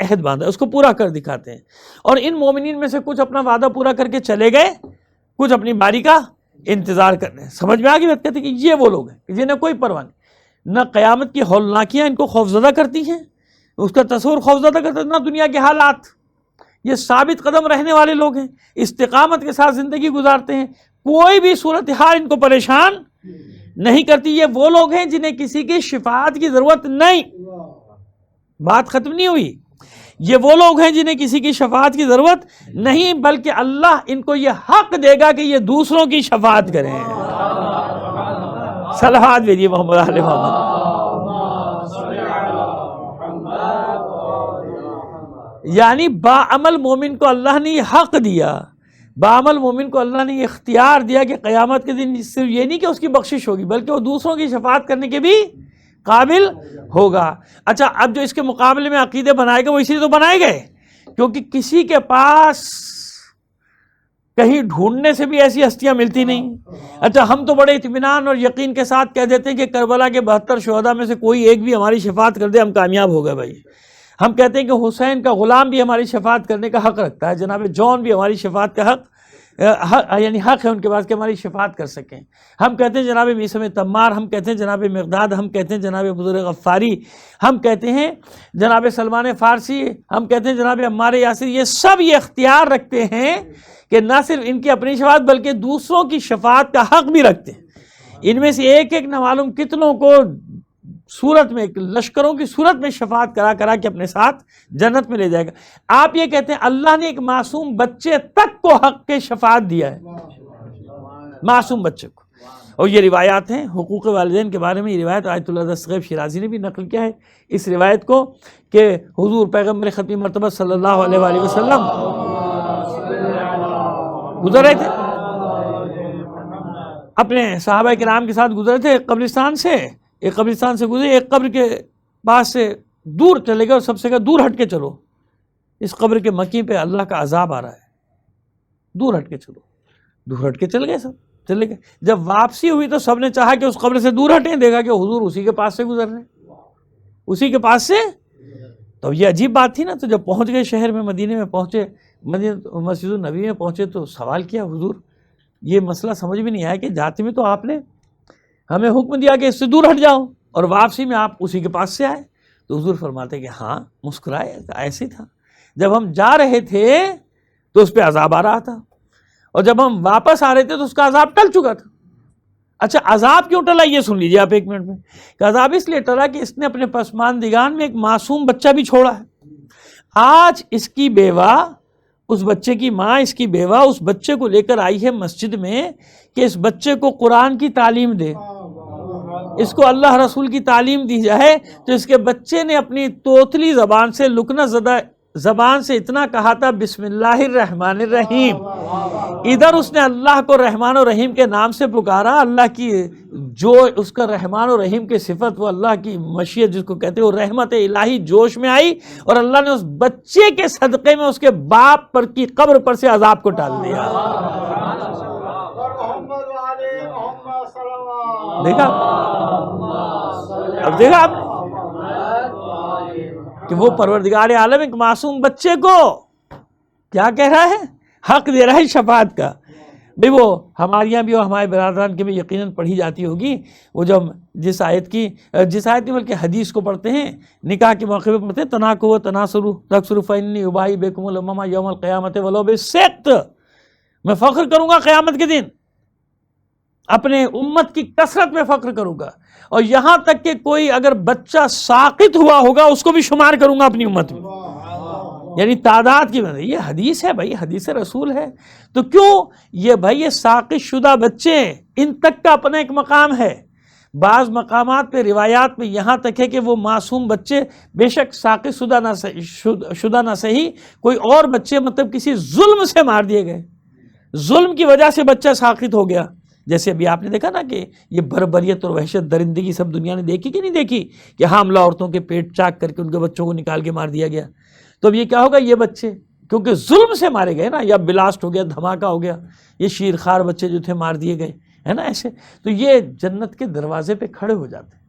عہد باندھا اس کو پورا کر دکھاتے ہیں. اور ان مومنین میں سے کچھ اپنا وعدہ پورا کر کے چلے گئے، کچھ اپنی باری کا انتظار کر رہے ہیں. سمجھ میں آگے بات؟ کہتے ہیں کہ یہ وہ لوگ ہیں کہ جنہیں کوئی پرواہ نہیں، نہ قیامت کی ہولناکیاں ان کو خوفزدہ کرتی ہیں، اس کا تصور خوفزدہ کرتا ہے، نہ دنیا کے حالات. یہ ثابت قدم رہنے والے لوگ ہیں، استقامت کے ساتھ زندگی گزارتے ہیں، کوئی بھی صورتحال ان کو پریشان نہیں کرتی. یہ وہ لوگ ہیں جنہیں کسی کی شفاعت کی ضرورت نہیں. بات ختم نہیں ہوئی. یہ وہ لوگ ہیں جنہیں کسی کی شفاعت کی ضرورت نہیں، بلکہ اللہ ان کو یہ حق دے گا کہ یہ دوسروں کی شفاعت کریں. صلوات بھیجیے محمد علی محمد. یعنی باعمل مومن کو اللہ نے یہ حق دیا، باعمل مومن کو اللہ نے یہ اختیار دیا کہ قیامت کے دن صرف یہ نہیں کہ اس کی بخشش ہوگی بلکہ وہ دوسروں کی شفاعت کرنے کے بھی قابل ہوگا. اچھا، اب جو اس کے مقابلے میں عقیدے بنائے گئے وہ اس لیے تو بنائے گئے کیونکہ کسی کے پاس کہیں ڈھونڈنے سے بھی ایسی ہستیاں ملتی نہیں. اچھا، ہم تو بڑے اطمینان اور یقین کے ساتھ کہہ دیتے ہیں کہ کربلا کے 72 شہداء میں سے کوئی ایک بھی ہماری شفاعت کر دے ہم کامیاب ہو گئے. بھائی ہم کہتے ہیں کہ حسین کا غلام بھی ہماری شفاعت کرنے کا حق رکھتا ہے، جناب جون بھی ہماری شفاعت کا حق یعنی حق ہے ان کے پاس کہ ہماری شفاعت کر سکیں. ہم کہتے ہیں جناب میثم تمار، ہم کہتے ہیں جناب مقداد، ہم کہتے ہیں جناب بزرگ غفاری، ہم کہتے ہیں جناب سلمان فارسی، ہم کہتے ہیں جناب عمار یاسر. یہ سب یہ اختیار رکھتے ہیں کہ نہ صرف ان کی اپنی شفاعت بلکہ دوسروں کی شفاعت کا حق بھی رکھتے ہیں. ان میں سے ایک ایک نہ معلوم کتنوں کو صورت میں، لشکروں کی صورت میں شفاعت کرا کے اپنے ساتھ جنت میں لے جائے گا. آپ یہ کہتے ہیں اللہ نے ایک معصوم بچے تک کو حق کے شفاعت دیا ہے، معصوم بچے کو. اور یہ روایات ہیں حقوق والدین کے بارے میں. یہ روایت آیت اللہ دستغیب شیرازی نے بھی نقل کیا ہے اس روایت کو کہ حضور پیغمبر ختمی مرتبہ صلی اللہ علیہ وآلہ وسلم گزر رہے تھے، اپنے صحابہ کرام کے ساتھ گزرے تھے قبرستان سے. ایک قبرستان سے گزرے، ایک قبر کے پاس سے دور چلے گئے اور سب سے کہا دور ہٹ کے چلو، اس قبر کے مکی پہ اللہ کا عذاب آ رہا ہے، دور ہٹ کے چلو. دور ہٹ کے چل گئے، سب چلے گئے. جب واپسی ہوئی تو سب نے چاہا کہ اس قبر سے دور ہٹیں، دیکھا کہ حضور اسی کے پاس سے گزر رہے ہیں، اسی کے پاس سے. تو یہ عجیب بات تھی نا. تو جب پہنچ گئے شہر میں، مدینے میں پہنچے، مسجد النبی میں پہنچے تو سوال کیا حضور یہ مسئلہ سمجھ میں نہیں آیا کہ جاتے میں تو آپ نے ہمیں حکم دیا کہ اس سے دور ہٹ جاؤ اور واپسی میں آپ اسی کے پاس سے آئے. تو حضور فرماتے کہ ہاں، مسکرائے، ایسے تھا. جب ہم جا رہے تھے تو اس پہ عذاب آ رہا تھا اور جب ہم واپس آ رہے تھے تو اس کا عذاب ٹل چکا تھا. اچھا، عذاب کیوں ٹلا یہ سن لیجیے آپ ایک منٹ میں. کہ عذاب اس لیے ٹلا کہ اس نے اپنے پسماندگان میں ایک معصوم بچہ بھی چھوڑا ہے. آج اس کی بیوہ، اس بچے کی ماں، اس کی بیوہ اس بچے کو لے کر آئی ہے مسجد میں کہ اس بچے کو قرآن کی تعلیم دے، اس کو اللہ رسول کی تعلیم دی جائے. تو اس کے بچے نے اپنی توتلی زبان سے، لکنہ زدہ زبان سے اتنا کہا تھا بسم اللہ الرحمن الرحیم. ادھر اس نے اللہ کو رحمان و رحیم کے نام سے پکارا. اللہ کی جو اس کا رحمان و رحیم کی صفت، وہ اللہ کی مشیت جس کو کہتے ہیں، وہ رحمت الہی جوش میں آئی اور اللہ نے اس بچے کے صدقے میں اس کے باپ پر کی قبر پر سے عذاب کو ٹال دیا. دیکھا اب دیکھا آپ نے کہ وہ پروردگار عالم ایک معصوم بچے کو کیا کہہ رہا ہے، حق دے رہا ہے شفاعت کا. بھئی وہ ہمارے یہاں بھی اور ہمارے برادران کے بھی یقیناً پڑھی جاتی ہوگی. وہ جب جس آیت نہیں بلکہ حدیث کو پڑھتے ہیں، نکاح کے موقع پہ پڑھتے ہیں، تناکحوا تناصروا تکثروا فإني أباهي بكم الأمم يوم القيامة ولو بالسقط. میں فخر کروں گا قیامت کے دن، اپنے امت کی کثرت میں فخر کروں گا، اور یہاں تک کہ کوئی اگر بچہ ساقط ہوا ہوگا اس کو بھی شمار کروں گا اپنی امت میں. یعنی تعداد کی وجہ. یہ حدیث ہے بھائی، حدیث رسول ہے. تو کیوں یہ بھائی یہ ساقط شدہ بچے، ان تک کا اپنا ایک مقام ہے. بعض مقامات پہ روایات میں یہاں تک ہے کہ وہ معصوم بچے بے شک ساقط شدہ نہ صحیح کوئی اور بچے مطلب کسی ظلم سے مار دیے گئے، ظلم کی وجہ سے بچہ ساقط ہو گیا. جیسے ابھی آپ نے دیکھا نا کہ یہ بربریت اور وحشت درندگی سب دنیا نے دیکھی کہ نہیں دیکھی، کہ حاملہ عورتوں کے پیٹ چاک کر کے ان کے بچوں کو نکال کے مار دیا گیا. تو اب یہ کیا ہوگا، یہ بچے کیونکہ ظلم سے مارے گئے نا، یا بلاسٹ ہو گیا، دھماکہ ہو گیا، یہ شیرخوار بچے جو تھے مار دیے گئے، ہے نا ایسے. تو یہ جنت کے دروازے پہ کھڑے ہو جاتے ہیں،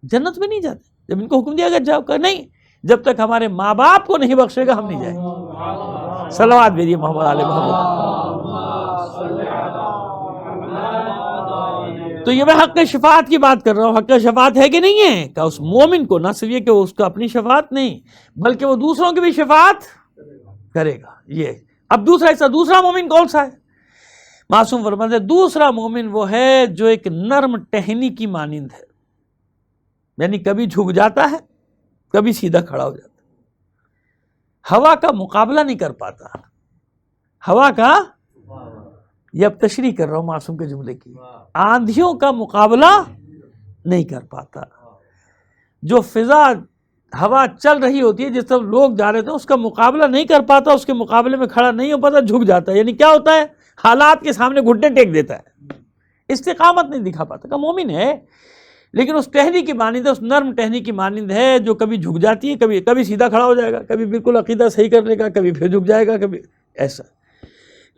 جنت میں نہیں جاتے. جب ان کو حکم دیا گیا جاؤ، کہ نہیں، جب تک ہمارے ماں باپ کو نہیں بخشے گا ہم نہیں جائیں گے. صلوات بھیجیے محمد علی محمد. تو یہ میں حق شفاعت کی بات کر رہا ہوں. حق شفاعت ہے کہ نہیں ہے، کہ اس مومن کو نہ صرف یہ کہ اس کو اپنی شفاعت نہیں بلکہ وہ دوسروں کی بھی شفاعت کرے گا. یہ اب دوسرا حصہ، دوسرا مومن کون سا ہے؟ معصوم فرماتے ہیں دوسرا مومن وہ ہے جو ایک نرم ٹہنی کی مانند ہے، یعنی کبھی جھک جاتا ہے کبھی سیدھا کھڑا ہو جاتا ہے، ہوا کا مقابلہ نہیں کر پاتا. ہوا کا، یہ اب تشریح کر رہا ہوں معصوم کے جملے کی، آندھیوں کا مقابلہ نہیں کر پاتا. جو فضا ہوا چل رہی ہوتی ہے، جس طرف لوگ جا رہے تھے، اس کا مقابلہ نہیں کر پاتا، اس کے مقابلے میں کھڑا نہیں ہو پاتا، جھک جاتا ہے. یعنی کیا ہوتا ہے، حالات کے سامنے گھٹنے ٹیک دیتا ہے، استقامت نہیں دکھا پاتا. کا مومن ہے لیکن اس ٹہنی کی مانند ہے، اس نرم ٹہنی کی مانند ہے جو کبھی جھک جاتی ہے، کبھی سیدھا کھڑا ہو جائے گا، کبھی بالکل عقیدہ صحیح کر لے گا، کبھی پھر جھک جائے گا، کبھی ایسا.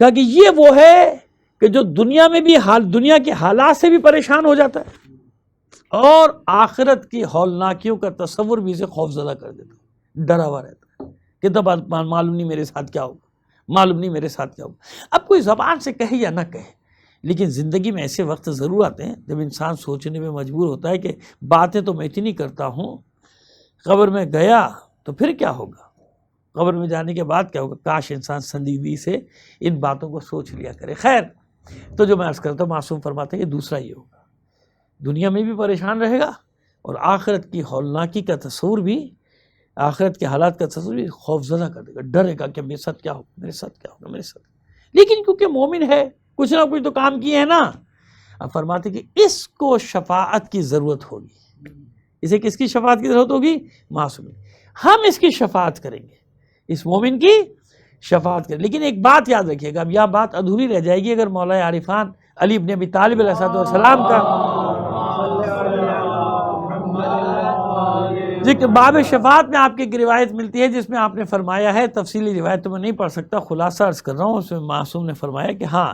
کہا کہ یہ وہ ہے کہ جو دنیا میں بھی دنیا کے حالات سے بھی پریشان ہو جاتا ہے اور آخرت کی ہولناکیوں کا تصور بھی اسے خوف زدہ کر دیتا ہے، ڈرا ہوا رہتا ہے کہ تب معلوم نہیں میرے ساتھ کیا ہوگا، معلوم نہیں میرے ساتھ کیا ہوگا. اب کوئی زبان سے کہے یا نہ کہے، لیکن زندگی میں ایسے وقت ضرور آتے ہیں جب انسان سوچنے میں مجبور ہوتا ہے کہ باتیں تو میں اتنی کرتا ہوں، قبر میں گیا تو پھر کیا ہوگا، قبر میں جانے کے بعد کیا ہوگا. کاش انسان سنجیدگی سے ان باتوں کو سوچ لیا کرے. خیر، تو جو میں عرض کرتا ہوں، معصوم فرماتے ہیں کہ دوسرا یہ ہوگا، دنیا میں بھی پریشان رہے گا اور آخرت کی ہولناکی کا تصور بھی، آخرت کے حالات کا تصور بھی خوف زدہ کر دے گا، ڈرے گا کہ میرے ساتھ کیا ہوگا، میرے ساتھ کیا ہوگا، میرے ساتھ. لیکن کیونکہ مومن ہے، کچھ نہ کچھ تو کام کیے ہیں نا. اب فرماتے کہ اس کو شفاعت کی ضرورت ہوگی. اسے کس کی شفاعت کی ضرورت ہوگی؟ معصوم. ہم اس کی شفاعت کریں گے، اس مومن کی شفاعت کریں. لیکن ایک بات یاد رکھیے گا، اب یہ بات ادھوری رہ جائے گی اگر مولا عارفان علی ابن ابی طالب علیہ السلام کا ذکر باب شفاعت میں آپ کی ایک روایت ملتی ہے جس میں آپ نے فرمایا ہے، تفصیلی روایت تو میں نہیں پڑھ سکتا، خلاصہ عرض کر رہا ہوں. اس میں معصوم نے فرمایا کہ ہاں،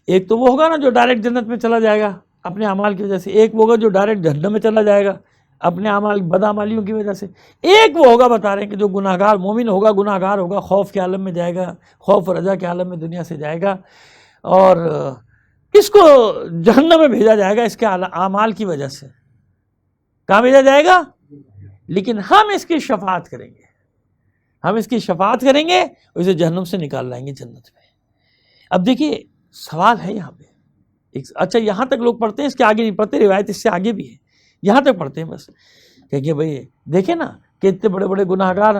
ایک تو وہ ہوگا نا جو ڈائریکٹ جنت میں چلا جائے گا اپنے اعمال کی وجہ سے، ایک وہ ہوگا جو ڈائریکٹ جہنم میں چلا جائے گا اپنے اعمال بدعمالیوں کی وجہ سے، ایک وہ ہوگا بتا رہے ہیں کہ جو گناہ گار مومن ہوگا، گناہ گار ہوگا، خوف کے عالم میں جائے گا، خوف و رجا کے عالم میں دنیا سے جائے گا، اور اس کو جہنم میں بھیجا جائے گا اس کے اعمال کی وجہ سے. کہاں بھیجا جائے گا؟ لیکن ہم اس کی شفاعت کریں گے، ہم اس کی شفاعت کریں گے اور اسے جہنم سے نکال لائیں گے جنت میں. اب دیکھیے سوال ہے یہاں پہ، اچھا یہاں تک لوگ پڑھتے ہیں، اس کے آگے نہیں پڑھتے، روایت اس سے آگے بھی ہے، یہاں تک پڑھتے ہیں بس کہ بھئی دیکھیں نا کہ اتنے بڑے بڑے گناہ گار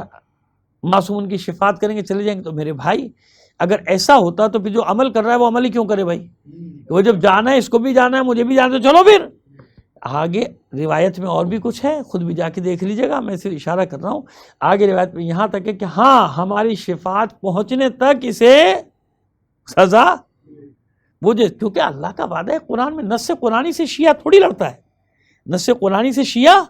معصوم ان کی شفاعت کریں گے چلے جائیں گے. تو میرے بھائی اگر ایسا ہوتا تو پھر جو عمل کر رہا ہے وہ عمل ہی کیوں کرے بھائی؟ وہ جب جانا ہے، اس کو بھی جانا ہے، مجھے بھی جانا ہے، تو چلو پھر. آگے روایت میں اور بھی کچھ ہے، خود بھی جا کے دیکھ لیجیے گا، میں صرف اشارہ کر رہا ہوں. آگے روایت میں یہاں تک ہے کہ ہاں ہماری شفاعت پہنچنے تک اسے سزا مجھے، کیونکہ اللہ کا وعدہ ہے قرآن میں، نص قرآنی سے شیعہ تھوڑی لڑتا ہے، نص قرآنی سے شیعہ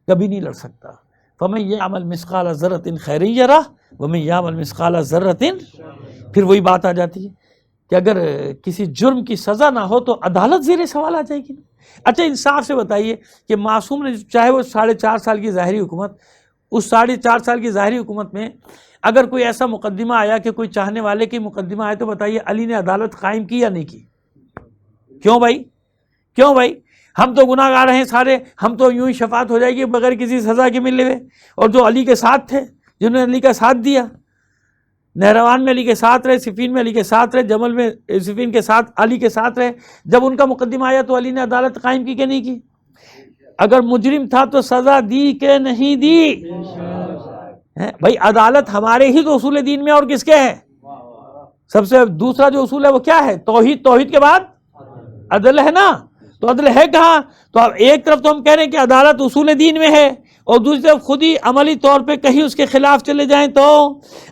کبھی نہیں لڑ سکتا. فَمَن يَعْمَلْ مِثْقَالَ ذَرَّةٍ خَيْرًا يَرَهُ وَمَن يَعْمَلْ مِثْقَالَ ذَرَّةٍ. پھر وہی بات آ جاتی ہے کہ اگر کسی جرم کی سزا نہ ہو تو عدالت زیر سوال آ جائے گی. اچھا انصاف سے بتائیے کہ معصوم نے چاہے وہ 4.5 سال کی ظاہری حکومت، اس 4.5 سال کی ظاہری حکومت میں اگر کوئی ایسا مقدمہ آیا کہ کوئی چاہنے والے کی مقدمہ آئے، تو بتائیے علی نے عدالت قائم کی یا نہیں کی؟ کیوں بھائی؟ کیوں بھائی؟ ہم تو گناہ گار ہیں سارے، ہم تو یوں ہی شفاعت ہو جائے گی بغیر کسی سزا کے ملے ہوئے. اور جو علی کے ساتھ تھے، جنہوں نے علی کا ساتھ دیا، نہروان میں علی کے ساتھ رہے، صفین میں علی کے ساتھ رہے، جمل میں صفین کے ساتھ علی کے ساتھ رہے، جب ان کا مقدمہ آیا تو علی نے عدالت قائم کی کہ نہیں کی؟ اگر مجرم تھا تو سزا دی کہ نہیں دی؟ بھائی عدالت ہمارے ہی تو اصول دین میں اور کس کے ہے؟ سب سے دوسرا جو اصول ہے وہ کیا ہے؟ توحید. توحید کے بعد عدل ہے نا. تو عدل ہے کہاں؟ تو اب ایک طرف تو ہم کہہ رہے ہیں کہ عدالت اصول دین میں ہے، اور دوسری طرف خود ہی عملی طور پہ کہیں اس کے خلاف چلے جائیں تو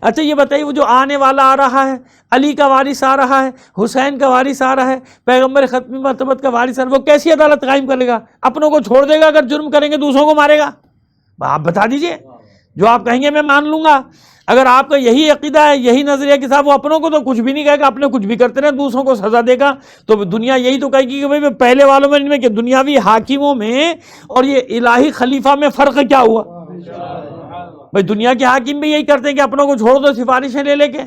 اچھا یہ بتائیے، وہ جو آنے والا آ رہا ہے، علی کا وارث آ رہا ہے، حسین کا وارث آ رہا ہے، پیغمبر ختمی مرتبت کا وارث آ رہا ہے، وہ کیسی عدالت قائم کرے گا؟ اپنوں کو چھوڑ دے گا، اگر جرم کریں گے دوسروں کو مارے گا؟ آپ بتا دیجئے، جو آپ کہیں گے میں مان لوں گا۔ اگر آپ کا یہی عقیدہ ہے، یہی نظریہ کہ صاحب وہ اپنوں کو تو کچھ بھی نہیں کہے گا، اپنے کچھ بھی کرتے رہے، دوسروں کو سزا دے گا، تو دنیا یہی تو کہے گی کہ بھئی پہلے والوں میں کہ دنیاوی حاکموں میں اور یہ الہی خلیفہ میں فرق کیا ہوا؟ بھئی دنیا کے حاکم بھی یہی کرتے ہیں کہ اپنوں کو چھوڑ دو سفارشیں لے لے کے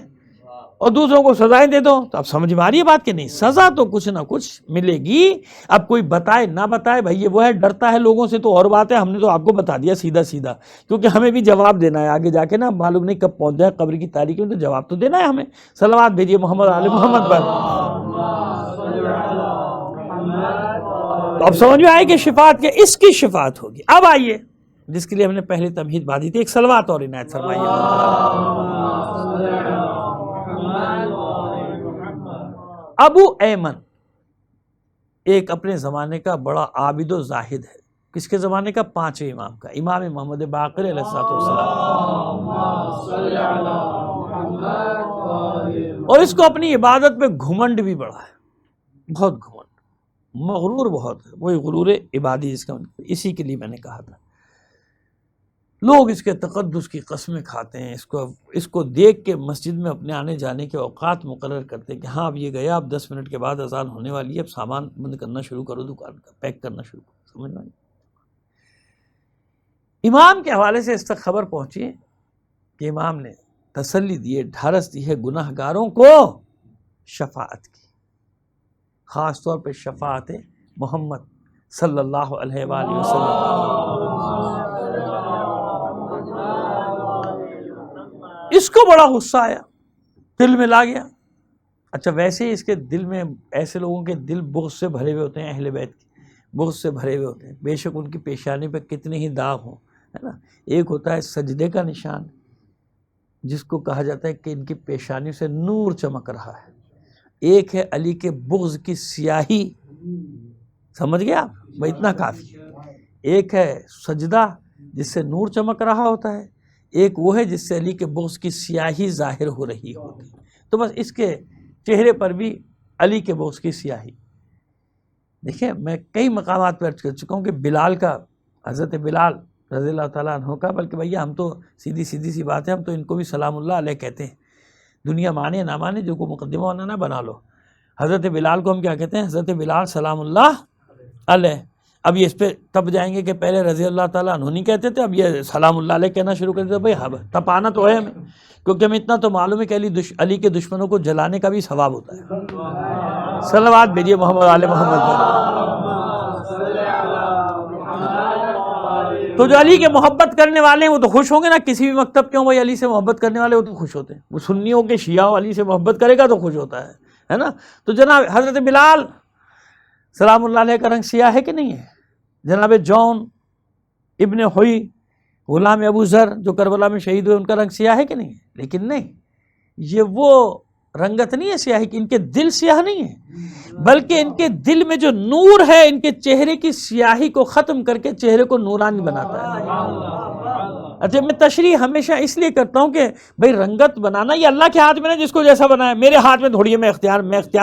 اور دوسروں کو سزائیں دے دو۔ تو اب سمجھ میں آ رہی ہے بات کہ نہیں؟ سزا تو کچھ نہ کچھ ملے گی۔ اب کوئی بتائے نہ بتائے بھائی یہ وہ ہے، ڈرتا ہے لوگوں سے تو اور بات ہے، ہم نے تو آپ کو بتا دیا سیدھا سیدھا، کیونکہ ہمیں بھی جواب دینا ہے آگے جا کے نا، معلوم نہیں کب پہنچ جائے قبر کی تاریکی میں، تو جواب تو دینا ہے ہمیں۔ صلوات بھیجیے محمد آل محمد پر۔ تو اب سمجھ میں آئے کہ شفاعت کے اس کی شفاعت ہوگی۔ اب آئیے جس کے لیے ہم نے پہلے تمہید باندھی تھی، ایک صلوات اور عنایت فرمائیے۔ ابو ایمن ایک اپنے زمانے کا بڑا عابد و زاہد ہے۔ کس کے زمانے کا؟ پانچویں امام کا، امام محمد باقر علیہ السلام۔ اور اس کو اپنی عبادت پہ گھمنڈ بھی بڑا ہے، بہت گھمنڈ، مغرور بہت ہے، وہی غرور عبادی جس کا، اسی کے لیے میں نے کہا تھا لوگ اس کے تقدس کی قسمیں کھاتے ہیں، اس کو دیکھ کے مسجد میں اپنے آنے جانے کے اوقات مقرر کرتے ہیں کہ ہاں اب یہ گیا، اب 10 منٹ کے بعد اذان ہونے والی ہے، اب سامان بند کرنا شروع کرو، دکان کا پیک کرنا شروع کرو۔ سمجھ میں آئی؟ امام کے حوالے سے اس تک خبر پہنچی کہ امام نے تسلی دی ہے، ڈھارس دی ہے گناہ گاروں کو شفاعت کی، خاص طور پہ شفاعت محمد صلی اللہ علیہ وآلہ وسلم۔ اس کو بڑا غصہ آیا، دل میں لا گیا۔ اچھا ویسے ہی اس کے دل میں، ایسے لوگوں کے دل بغض سے بھرے ہوئے ہوتے ہیں، اہل بیت کے بغض سے بھرے ہوئے ہوتے ہیں، بے شک ان کی پیشانی پہ کتنے ہی داغ ہوں، ہے نا۔ ایک ہوتا ہے سجدے کا نشان، جس کو کہا جاتا ہے کہ ان کی پیشانی سے نور چمک رہا ہے۔ ایک ہے علی کے بغض کی سیاہی، سمجھ گیا بھائی، اتنا کافی ہے۔ ایک ہے سجدہ جس سے نور چمک رہا ہوتا ہے، ایک وہ ہے جس سے علی کے بغض کی سیاہی ظاہر ہو رہی ہوتی۔ تو بس اس کے چہرے پر بھی علی کے بغض کی سیاہی۔ دیکھیں میں کئی مقامات پر عرض کر چکا ہوں کہ بلال کا، حضرت بلال رضی اللہ تعالیٰ عنہ کا، بلکہ بھیا ہم تو سیدھی سی بات ہے، ہم تو ان کو بھی سلام اللہ علیہ کہتے ہیں، دنیا مانے نہ مانے، جو کو مقدمہ ہونا نہ بنا لو۔ حضرت بلال کو ہم کیا کہتے ہیں؟ حضرت بلال سلام اللہ علیہ۔ اب یہ اس پہ تب جائیں گے کہ پہلے رضی اللہ تعالیٰ عنہ نہیں کہتے تھے، اب یہ سلام اللہ علیہ کہنا شروع کر دیتے۔ بھائی ہاں تب آنا تو ہے ہمیں، کیونکہ ہمیں اتنا تو معلوم ہے کہ علی کے دشمنوں کو جلانے کا بھی ثواب ہوتا ہے۔ صلوات بھیجیے محمد آل محمد پر۔ تو جو علی کے محبت کرنے والے ہیں وہ تو خوش ہوں گے نا، کسی بھی مکتب کے ہوں بھائی، علی سے محبت کرنے والے وہ تو خوش ہوتے ہیں، وہ سنیوں کے شیعہ علی سے محبت کرے گا تو خوش ہوتا ہے نا۔ تو جناب حضرت بلال سلام اللہ علیہ کا رنگ سیاہ ہے کہ نہیں ہے؟ جناب جون ابن ہوئی غلام ابو ذر جو کربلا میں شہید ہوئے، ان کا رنگ سیاہ ہے کہ نہیں ہے؟ لیکن نہیں، یہ وہ رنگت نہیں ہے سیاہی کی، ان کے دل سیاہ نہیں ہے، بلکہ ان کے دل میں جو نور ہے ان کے چہرے کی سیاہی کو ختم کر کے چہرے کو نورانی بناتا ہے۔ اچھا میں تشریح ہمیشہ اس لیے کرتا ہوں کہ بھئی رنگت بنانا یہ اللہ کے ہاتھ میں ہے، جس کو جیسا بنایا، میرے ہاتھ میں تھوڑی ہے، میں اختیار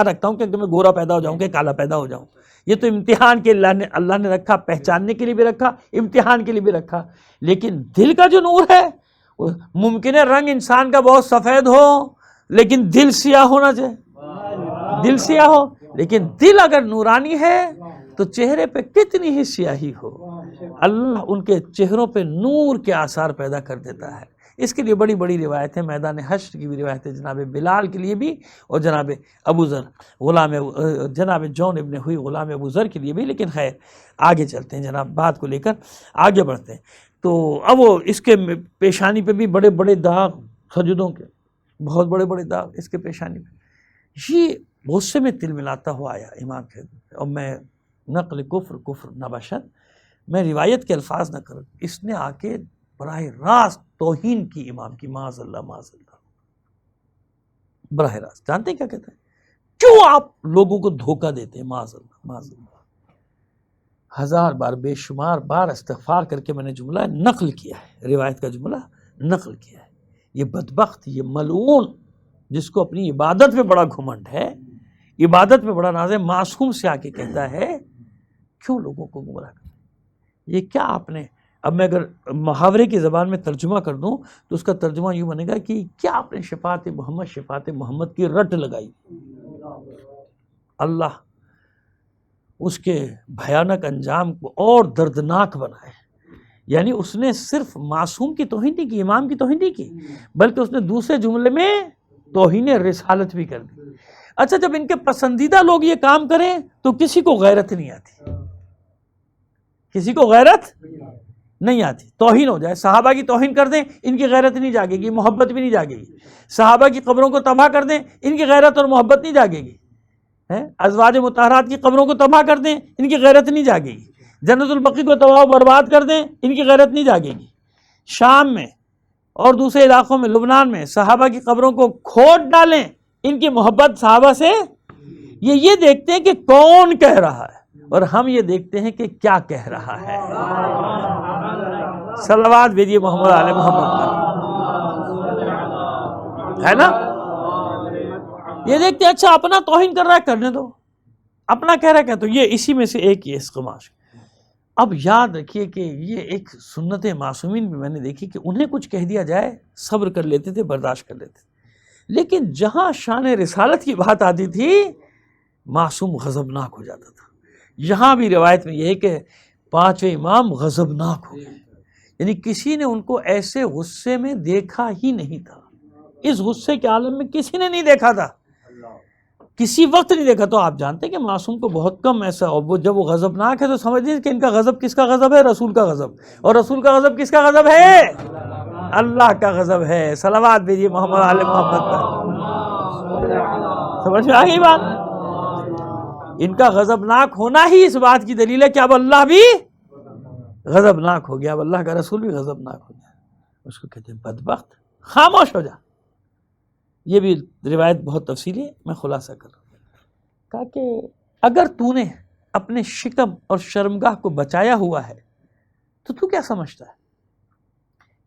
رکھتا ہوں کہ میں گورا پیدا ہو جاؤں کہ کالا پیدا ہو جاؤں۔ یہ تو امتحان کے اللہ نے رکھا، پہچاننے کے لیے بھی رکھا، امتحان کے لیے بھی رکھا۔ لیکن دل کا جو نور ہے، ممکن ہے رنگ انسان کا بہت سفید ہو لیکن دل سیاہ ہونا چاہیے، دل سیاہ ہو، لیکن دل اگر نورانی ہے تو چہرے پہ کتنی ہی سیاہی ہو، اللہ ان کے چہروں پہ نور کے آثار پیدا کر دیتا ہے۔ اس کے لیے بڑی بڑی روایتیں، میدان حشر کی بھی روایتیں جناب بلال کے لیے بھی، اور جناب ابو ذر جناب جون ابن ہوئی غلام ابو ذر کے لیے بھی۔ لیکن خیر آگے چلتے ہیں جناب، بات کو لے کر آگے بڑھتے ہیں۔ تو اب وہ اس کے پیشانی پہ بھی بڑے بڑے داغ، سجدوں کے بہت بڑے بڑے داغ اس کے پیشانی پہ۔ یہ غصے میں تل ملاتا ہوا آیا امام کے، اور میں نقل کفر نبشت، میں روایت کے الفاظ نہ کروں، اس نے آ کے براہ راست توہین کی امام کی، معاذ اللہ معاذ اللہ، براہ راست۔ جانتے ہیں کیا کہتا ہے؟ کیوں آپ لوگوں کو دھوکہ دیتے ہیں؟ معاذ اللہ معاذ اللہ۔ 1000 بار بے شمار بار استغفار کر کے میں نے جملہ نقل کیا ہے، روایت کا جملہ نقل کیا ہے۔ یہ بدبخت، یہ ملعون، جس کو اپنی عبادت میں بڑا گھمنڈ ہے، عبادت میں بڑا ناز ہے، معصوم سے آ کے کہتا ہے کیوں لوگوں کو گمراہ کرتے ہیں؟ یہ کیا آپ نے، اب میں اگر محاورے کی زبان میں ترجمہ کر دوں تو اس کا ترجمہ یوں بنے گا کہ کیا آپ نے شفاعت محمد کی رٹ لگائی؟ اللہ اس کے بھیانک انجام کو اور دردناک بنائے۔ یعنی اس نے صرف معصوم کی توہین نہیں کی، امام کی توہین نہیں کی، بلکہ اس نے دوسرے جملے میں توہین رسالت بھی کر دی۔ اچھا، جب ان کے پسندیدہ لوگ یہ کام کریں تو کسی کو غیرت نہیں آتی، کسی کو غیرت نہیں آتی، توہین ہو جائے، صحابہ کی توہین کر دیں، ان کی غیرت نہیں جاگے گی، محبت بھی نہیں جاگے گی۔ صحابہ کی قبروں کو تباہ کر دیں، ان کی غیرت اور محبت نہیں جاگے گی۔ ازواج مطہرات کی قبروں کو تباہ کر دیں، ان کی غیرت نہیں جاگے گی۔ جنت البقیع کو تباہ و برباد کر دیں، ان کی غیرت نہیں جاگے گی۔ شام میں اور دوسرے علاقوں میں، لبنان میں صحابہ کی قبروں کو کھود ڈالیں، ان کی محبت صحابہ سے، یہ دیکھتے ہیں کہ کون کہہ رہا ہے، اور ہم یہ دیکھتے ہیں کہ کیا کہہ رہا ہے۔ صلوات بھیجیے محمد علی محمد پر، ہے نا؟ یہ دیکھتے ہیں اچھا اپنا توہین کر رہا ہے، کرنے دو، اپنا کہہ رہا ہے کہ تو یہ اسی میں سے ایک ہی اسقماش۔ اب یاد رکھیے کہ یہ ایک سنت معصومین بھی میں نے دیکھی کہ انہیں کچھ کہہ دیا جائے صبر کر لیتے تھے، برداشت کر لیتے تھے، لیکن جہاں شان رسالت کی بات آتی تھی معصوم غضبناک ہو جاتا تھا۔ یہاں بھی روایت میں یہ ہے کہ 5ویں امام غضبناک ہو گئے، یعنی کسی نے ان کو ایسے غصے میں دیکھا ہی نہیں تھا، اس غصے کے عالم میں کسی نے نہیں دیکھا تھا، کسی وقت نہیں دیکھا۔ تو آپ جانتے ہیں کہ معصوم کو بہت کم ایسا، اور وہ جب وہ غضبناک ہے تو سمجھ لیجیے کہ ان کا غضب کس کا غضب ہے؟ رسول کا غضب، اور رسول کا غضب کس کا غضب ہے؟ اللہ کا غضب ہے۔ صلوات بھیجیے محمد علی محمد پر۔ سمجھ میں آ گئی بات؟ ان کا غضبناک ہونا ہی اس بات کی دلیل ہے کہ اب اللہ بھی غضبناک ہو گیا، اب اللہ کا رسول بھی غضبناک ہو گیا۔ اس کو کہتے ہیں بدبخت، خاموش ہو جا۔ یہ بھی روایت بہت تفصیلی ہے، میں خلاصہ کر رہا ہوں۔ کہا کہ اگر تو نے اپنے شکم اور شرمگاہ کو بچایا ہوا ہے تو کیا سمجھتا ہے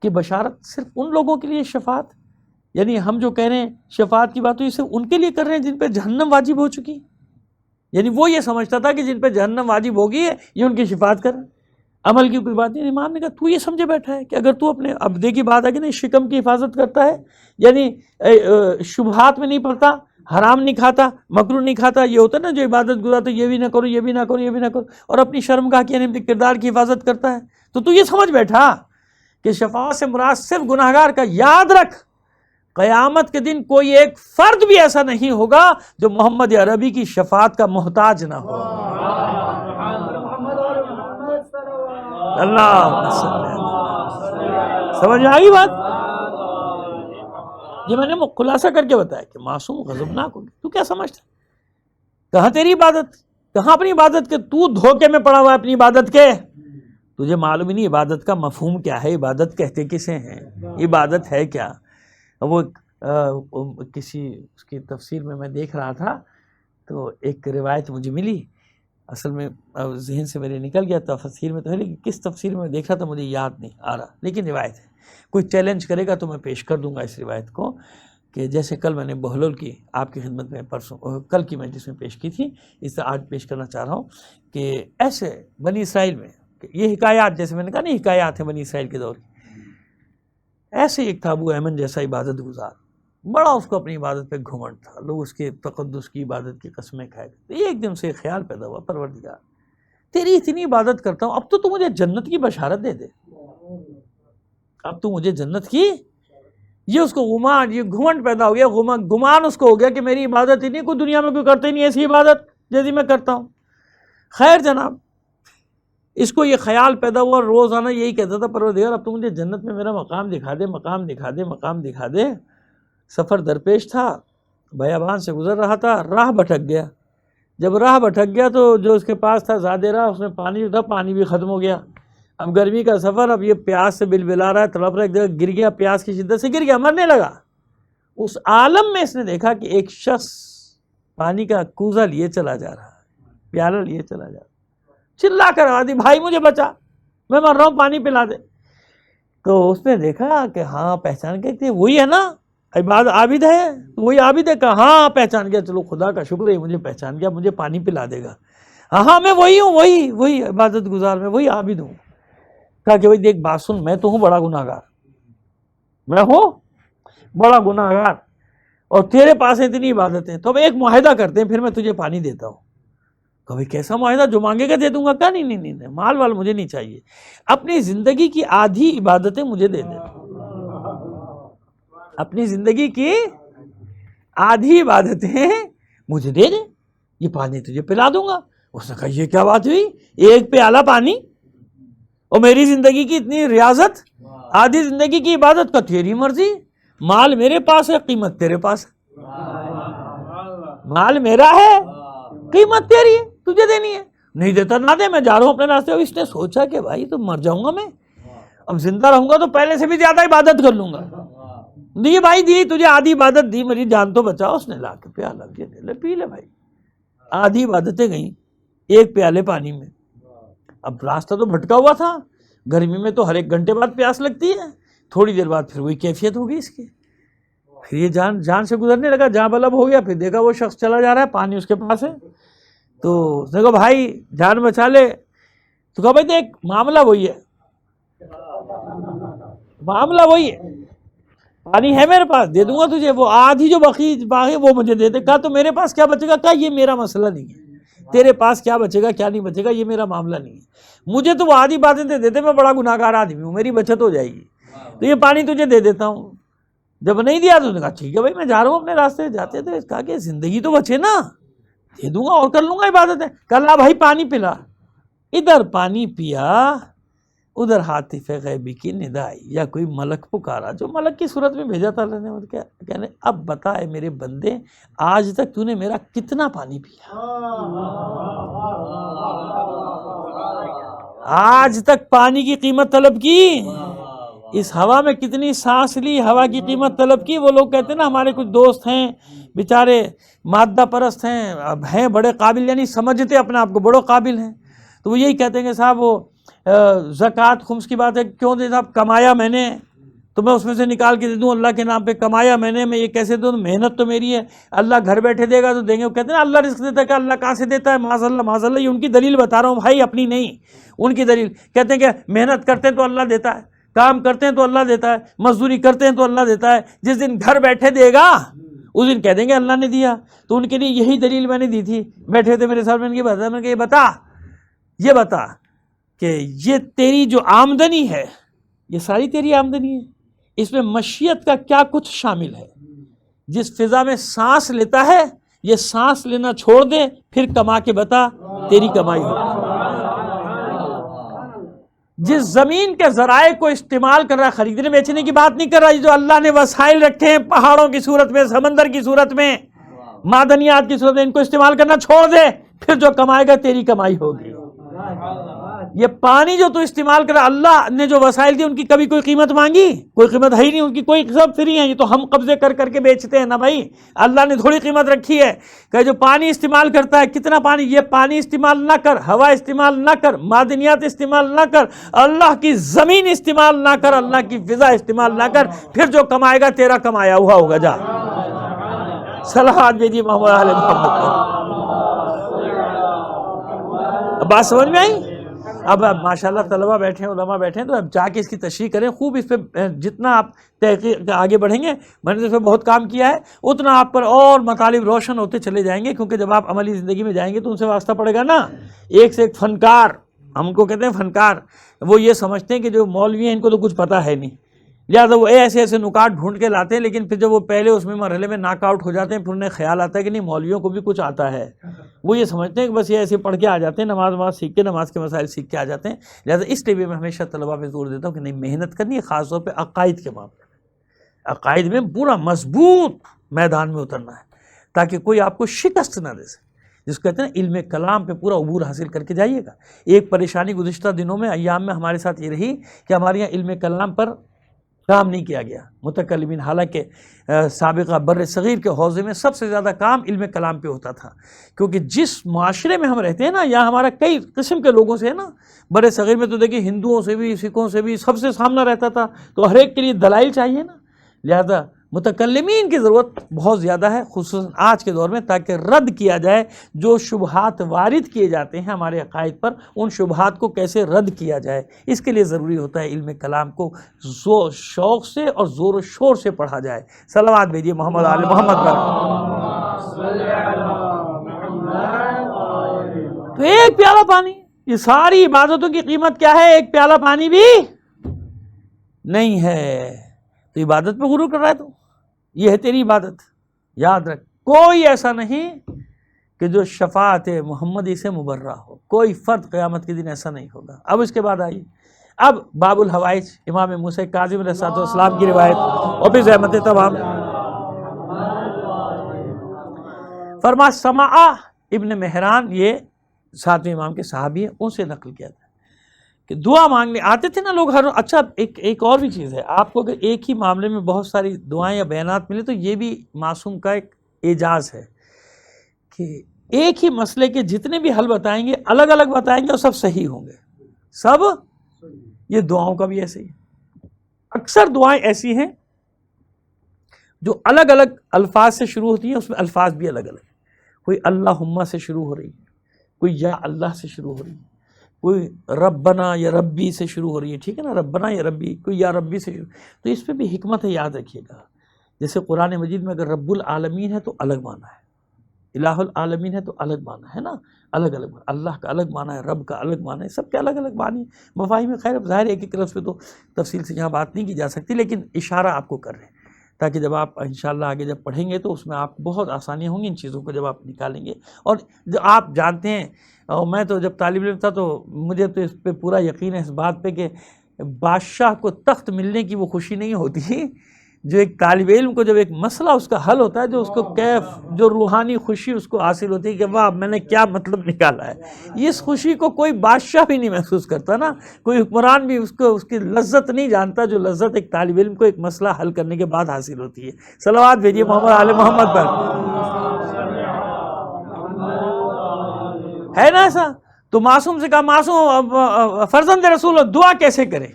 کہ بشارت صرف ان لوگوں کے لیے شفاعت، یعنی ہم جو کہہ رہے ہیں شفاعت کی بات تو یہ صرف ان کے لیے کر رہے ہیں جن پہ جہنم واجب ہو چکی، یعنی وہ یہ سمجھتا تھا کہ جن پہ جہنم واجب ہوگی ہے یہ ان کی شفاعت کریں، عمل کی کوئی بات نہیں۔ امام نے کہا تو یہ سمجھے بیٹھا ہے کہ اگر تو اپنے، اب دیکھی بات ہے کہ نہیں، شکم کی حفاظت کرتا ہے، یعنی شبہات میں نہیں پڑتا، حرام نہیں کھاتا، مکروہ نہیں کھاتا، یہ ہوتا ہے نا جو عبادت گزارتا ہے یہ بھی نہ کرو، یہ بھی نہ کرو، یہ بھی نہ کرو، اور اپنی شرمگاہ کی یعنی اپنے کردار کی حفاظت کرتا ہے، تو یہ سمجھ بیٹھا کہ شفاعت سے مراد صرف گناہگار کا۔ یاد رکھ قیامت کے دن کوئی ایک فرد بھی ایسا نہیں ہوگا جو محمد عربی کی شفاعت کا محتاج نہ ہو۔ اللہ سمجھ میں آ گئی بات؟ یہ میں نے خلاصہ کر کے بتایا کہ معصوم غضبناک ہوگی، تو کیا سمجھتا ہے؟ کہاں تیری عبادت، کہاں اپنی عبادت کے؟ تو دھوکے میں پڑا ہوا ہے اپنی عبادت کے، تجھے معلوم ہی نہیں عبادت کا مفہوم کیا ہے، عبادت کہتے کسے ہیں، عبادت ہے کیا؟ وہ کسی اس کی تفسیر میں دیکھ رہا تھا تو ایک روایت مجھے ملی، اصل میں ذہن سے میرے نکل گیا، تفسیر میں تو ہے لیکن کس تفسیر میں دیکھا تھا مجھے یاد نہیں آ رہا، لیکن روایت ہے۔ کوئی چیلنج کرے گا تو میں پیش کر دوں گا اس روایت کو، کہ جیسے کل میں نے بہلول کی آپ کی خدمت میں کل کی مجلس میں پیش کی تھی، اس سے آج پیش کرنا چاہ رہا ہوں کہ ایسے بنی اسرائیل میں یہ حکایات، جیسے میں نے کہا نا حکایات ہیں بنی اسرائیل کے دور کی، ایسے ایک تھا ابو ایمن جیسا عبادت گزار، بڑا اس کو اپنی عبادت پہ گھمنڈ تھا، لوگ اس کے تقدس کی عبادت کی قسمیں کھائے گئے۔ یہ ایک دم سے خیال پیدا ہوا، پروردگار تیری اتنی عبادت کرتا ہوں، اب تو مجھے جنت کی بشارت دے دے، اب تو مجھے جنت کی، یہ اس کو گمان، یہ گھمنڈ پیدا ہو گیا، گمان اس کو ہو گیا کہ میری عبادت ہی نہیں، کوئی دنیا میں کوئی کرتے نہیں ایسی عبادت جیسی میں کرتا ہوں۔ خیر جناب، اس کو یہ خیال پیدا ہوا، روزانہ یہی کہتا تھا پروردگار اب تو مجھے جنت میں میرا مقام دکھا دے، مقام دکھا دے، مقام دکھا دے۔ سفر درپیش تھا، بیابان سے گزر رہا تھا، راہ بھٹک گیا، جب راہ بھٹک گیا تو جو اس کے پاس تھا زیادہ راہ، اس میں پانی تھا، پانی بھی ختم ہو گیا۔ اب گرمی کا سفر، اب یہ پیاس سے بلبلا رہا ہے، تڑپ رہا ہے، ایک جگہ گر گیا، پیاس کی شدت سے گر گیا، مرنے لگا۔ اس عالم میں اس نے دیکھا کہ ایک شخص پانی کا کوزہ لیے چلا جا رہا ہے، پیالہ لیے چلا جا رہا ہے، چلا کر آواز دی بھائی مجھے بچا، میں مر رہا ہوں، پانی پلا دے۔ تو اس نے دیکھا کہ ہاں پہچان کے وہی ہے نا عباد عابد ہے، وہی عابد ہے، کہا ہاں پہچان گیا، چلو خدا کا شکر ہے مجھے پہچان گیا، مجھے پانی پلا دے گا، ہاں میں وہی ہوں، وہی عبادت گزار، میں وہی عابد ہوں۔ کہا کہ بھائی دیکھ بات سن، میں تو ہوں بڑا گناہ گار، میں ہوں بڑا گناہ گار، اور تیرے پاس اتنی عبادتیں، تو اب ایک معاہدہ کرتے ہیں، پھر میں تجھے پانی دیتا ہوں۔ کبھی کیسا معاہدہ؟ جو مانگے گا دے دوں گا۔ کہا نہیں، مال وال مجھے نہیں چاہیے، اپنی زندگی کی آدھی عبادتیں مجھے دے دے، اپنی زندگی کی آدھی عبادتیں مجھے دے دے، یہ پانی تجھے پلا دوں گا۔ اس نے کہا یہ کیا بات ہوئی، ایک پیالہ پانی اور میری زندگی کی اتنی ریاضت، آدھی زندگی کی عبادت؟ کا تیری مرضی، مال میرے پاس ہے، قیمت تیرے پاس ہے، مال میرا ہے، قیمت تیری ہے، تجھے دینی ہے، نہیں دیتا نہ دے، میں جا رہا ہوں اپنے راستے۔ اب اس نے سوچا کہ بھائی تو مر جاؤں گا میں، اب زندہ رہوں گا تو پہلے سے بھی زیادہ عبادت کر لوں گا، دی بھائی دی، تجھے آدھی عبادت دی، میری جان تو بچا۔ اس نے لا کے پیالہ دے لے، پی لے بھائی۔ آدھی عبادتیں گئیں ایک پیالے پانی میں۔ اب راستہ تو بھٹکا ہوا تھا، گرمی میں تو ہر ایک گھنٹے بعد پیاس لگتی ہے، تھوڑی دیر بعد پھر وہی کیفیت ہوگی اس کی، پھر یہ جان سے گزرنے لگا، جاں بلب ہو گیا۔ پھر دیکھا وہ شخص چلا جا رہا ہے، پانی اس کے پاس ہے، تو اس نے کہا بھائی جان بچا لے۔ تو کہا بھائی دیکھ معاملہ وہی ہے، معاملہ وہی ہے، پانی ہے میرے پاس، دے دوں گا تجھے، وہ آدھی جو باقی وہ مجھے دے دے۔ کہا تو میرے پاس کیا بچے گا؟ کہا یہ میرا مسئلہ نہیں ہے، تیرے پاس کیا بچے گا کیا نہیں بچے گا یہ میرا معاملہ نہیں ہے، مجھے تو وہ آدھی باتیں دے دیتے، میں بڑا گناہ گار آدمی ہوں، میری بچت ہو جائے گی، تو یہ پانی تجھے دے دیتا ہوں۔ جب نہیں دیا تو نے کہا ٹھیک ہے بھائی میں جا رہا ہوں اپنے راستے، جاتے تھے کہا کہ زندگی تو بچے نا، دے دوں گا اور کر لوں گا عبادتیں۔ کہا بھائی پانی پلا، ادھر پانی پیا، ادھر حاطف غیبی کی ندا آئی، یا کوئی ملک پکارا، جو ملک کی صورت میں بھیجا تھا اللہ نے، کہنے اب بتا اے میرے بندے، آج تک تو نے میرا کتنا پانی پیا، آج تک پانی کی قیمت طلب کی، اس ہوا میں کتنی سانس لی، ہوا کی قیمت طلب کی۔ وہ لوگ کہتے ہیں نا، ہمارے کچھ دوست ہیں بیچارے مادہ پرست ہیں، اب ہیں بڑے قابل، یعنی سمجھتے اپنے آپ کو بڑے قابل ہیں، تو وہ یہی کہتے ہیں کہ صاحب وہ زکوٰۃ خمس کی بات ہے، کیوں دے صاحب، کمایا میں نے تو میں اس میں سے نکال کے دے دوں اللہ کے نام پہ، کمایا میں نے، میں یہ کیسے دوں، محنت تو میری ہے، اللہ گھر بیٹھے دے گا تو دیں گے۔ وہ کہتے ہیں نا اللہ رزق دیتا ہے، کہ اللہ کہاں سے دیتا ہے، معاذ اللہ، یہ ان کی دلیل بتا رہا ہوں بھائی، اپنی نہیں، ان کی دلیل۔ کہتے ہیں کہ محنت کرتے ہیں تو اللہ دیتا ہے، کام کرتے ہیں تو اللہ دیتا ہے، مزدوری کرتے ہیں تو اللہ دیتا ہے، جس دن گھر بیٹھے دے گا اس دن کہہ دیں گے اللہ نے دیا۔ تو ان کے لیے یہی دلیل میں نے دی تھی، بیٹھے تھے میرے ساتھ، میں نے کہا یہ بتا کہ یہ تیری جو آمدنی ہے یہ ساری تیری آمدنی ہے، اس میں مشیت کا کیا کچھ شامل ہے؟ جس فضا میں سانس لیتا ہے یہ سانس لینا چھوڑ دے، پھر کما کے بتا تیری کمائی ہو۔ جس زمین کے ذرائع کو استعمال کر رہا ہے، خریدنے بیچنے کی بات نہیں کر رہا، جو اللہ نے وسائل رکھے ہیں پہاڑوں کی صورت میں، سمندر کی صورت میں، معدنیات کی صورت میں، ان کو استعمال کرنا چھوڑ دے، پھر جو کمائے گا تیری کمائی ہوگی۔ یہ پانی جو تو استعمال کر رہا، اللہ نے جو وسائل دی ان کی کبھی کوئی قیمت مانگی؟ کوئی قیمت ہے ہی نہیں، ان کی کوئی سب فری ہیں، یہ تو ہم قبضے کر کر کے بیچتے ہیں نا بھائی، اللہ نے تھوڑی قیمت رکھی ہے کہ جو پانی استعمال کرتا ہے، کتنا پانی، یہ پانی استعمال نہ کر، ہوا استعمال نہ کر، معدنیات استعمال نہ کر، اللہ کی زمین استعمال نہ کر، اللہ کی فضا استعمال نہ کر، پھر جو کمائے گا تیرا کمایا ہوا ہوگا۔ جا صلوات بھیجیے محمد علیہ محمد۔ اب بات سمجھ میں آئی؟ اب ماشاءاللہ طلبہ بیٹھے ہیں، علماء بیٹھے ہیں، تو اب جا کے اس کی تشریح کریں خوب، اس پہ جتنا آپ تحقیق آگے بڑھیں گے، میں نے اس پہ بہت کام کیا ہے، اتنا آپ پر اور مطالب روشن ہوتے چلے جائیں گے، کیونکہ جب آپ عملی زندگی میں جائیں گے تو ان سے واسطہ پڑے گا نا۔ ایک سے ایک فنکار، ہم کو کہتے ہیں فنکار، وہ یہ سمجھتے ہیں کہ جو مولوی ہیں ان کو تو کچھ پتہ ہے نہیں، لہٰذا وہ ایسے ایسے نکات ڈھونڈ کے لاتے ہیں، لیکن پھر جب وہ پہلے اس میں مرحلے میں ناک آؤٹ ہو جاتے ہیں، پھر انہیں خیال آتا ہے کہ نہیں مولویوں کو بھی کچھ آتا ہے، وہ یہ سمجھتے ہیں کہ بس یہ ایسے پڑھ کے آ جاتے ہیں، نماز سیکھ کے، نماز کے مسائل سیکھ کے آ جاتے ہیں۔ لہٰذا اس لیے بھی میں ہمیشہ طلباء پہ زور دیتا ہوں کہ نہیں، محنت کرنی ہے، خاص طور پہ عقائد کے معاملے میں، عقائد میں پورا مضبوط میدان میں اترنا ہے، تاکہ کوئی آپ کو شکست نہ دے سکے، جس کو کہتے ہیں علم کلام پہ پورا عبور حاصل کر کے جائیے گا۔ ایک پریشانی گزشتہ دنوں میں، ایام میں ہمارے ساتھ یہ رہی کہ ہمارے یہاں علم کلام پر کام نہیں کیا گیا متکلمین، حالانکہ سابقہ بر صغیر کے حوزے میں سب سے زیادہ کام علم کلام پہ ہوتا تھا، کیونکہ جس معاشرے میں ہم رہتے ہیں نا، یہاں ہمارا کئی قسم کے لوگوں سے ہے نا، بر صغیر میں تو دیکھیے ہندوؤں سے بھی، سکھوں سے بھی، سب سے سامنا رہتا تھا، تو ہر ایک کے لیے دلائل چاہیے نا، لہذا متکلمین کی ضرورت بہت زیادہ ہے، خصوصاً آج کے دور میں، تاکہ رد کیا جائے جو شبہات وارد کیے جاتے ہیں ہمارے عقائد پر، ان شبہات کو کیسے رد کیا جائے، اس کے لیے ضروری ہوتا ہے علم کلام کو شوق سے اور زور و شور سے پڑھا جائے۔ صلوات بھیجیے محمد آل محمد پر۔ تو ایک پیالہ پانی، یہ ساری عبادتوں کی قیمت کیا ہے؟ ایک پیالہ پانی بھی نہیں ہے، تو عبادت پہ غرور کر رہا ہے، تو یہ ہے تیری عبادت۔ یاد رکھ، کوئی ایسا نہیں کہ جو شفاعت محمدی سے مبرہ ہو، کوئی فرد قیامت کے دن ایسا نہیں ہوگا۔ اب اس کے بعد آئیے، اب باب الحوائج، امام موسیٰ کاظم علیہ السلام کی روایت، اور بھی زحمت تمام۔ فرما سمع ابن مہران، یہ ساتویں امام کے صحابی ہیں، ان سے نقل کیا تھا کہ دعا مانگنے آتے تھے نا لوگ ہر۔ اچھا ایک اور بھی چیز ہے، آپ کو اگر ایک ہی معاملے میں بہت ساری دعائیں یا بیانات ملے تو یہ بھی معصوم کا ایک اعجاز ہے کہ ایک ہی مسئلے کے جتنے بھی حل بتائیں گے، الگ الگ بتائیں گے اور سب صحیح ہوں گے، سب۔ یہ دعاؤں کا بھی ایسے ہی، اکثر دعائیں ایسی ہیں جو الگ الگ الفاظ سے شروع ہوتی ہیں، اس میں الفاظ بھی الگ الگ، کوئی اللہم سے شروع ہو رہی ہے، کوئی یا اللہ سے شروع ہو رہی ہے، کوئی ربنا یا ربی سے شروع ہو رہی ہے، ٹھیک ہے نا، ربنا یا ربی، کوئی یا ربی سے شروع، تو اس پہ بھی حکمت ہے، یاد رکھیے گا۔ جیسے قرآن مجید میں اگر رب العالمین ہے تو الگ معنی ہے، الہ العالمین ہے تو الگ معنی ہے نا، الگ الگ معنی، اللہ کا الگ معنی ہے، رب کا الگ معنی ہے، سب کے الگ الگ معنی مفاہیم میں۔ خیر ظاہر ایک ایک لفظ پہ تو تفصیل سے یہاں بات نہیں کی جا سکتی، لیکن اشارہ آپ کو کر رہے ہیں تاکہ جب آپ انشاءاللہ آگے جب پڑھیں گے تو اس میں آپ بہت آسانی ہوں گی ان چیزوں کو جب آپ نکالیں گے۔ اور جو آپ جانتے ہیں، اور میں تو جب طالب علم تھا تو مجھے تو اس پہ پورا یقین ہے، اس بات پہ کہ بادشاہ کو تخت ملنے کی وہ خوشی نہیں ہوتی جو ایک طالب علم کو جب ایک مسئلہ اس کا حل ہوتا ہے، جو اس کو کیف، جو روحانی خوشی اس کو حاصل ہوتی ہے کہ واہ میں نے کیا مطلب نکالا ہے، اس خوشی کو کوئی بادشاہ بھی نہیں محسوس کرتا نا، کوئی حکمران بھی اس کی لذت نہیں جانتا جو لذت ایک طالب علم کو ایک مسئلہ حل کرنے کے بعد حاصل ہوتی ہے۔ صلوات بھیجیے محمد آل محمد پر۔ ہے نا ایسا؟ تو معصوم سے کہا، معصوم فرزند رسول دعا کیسے کرے،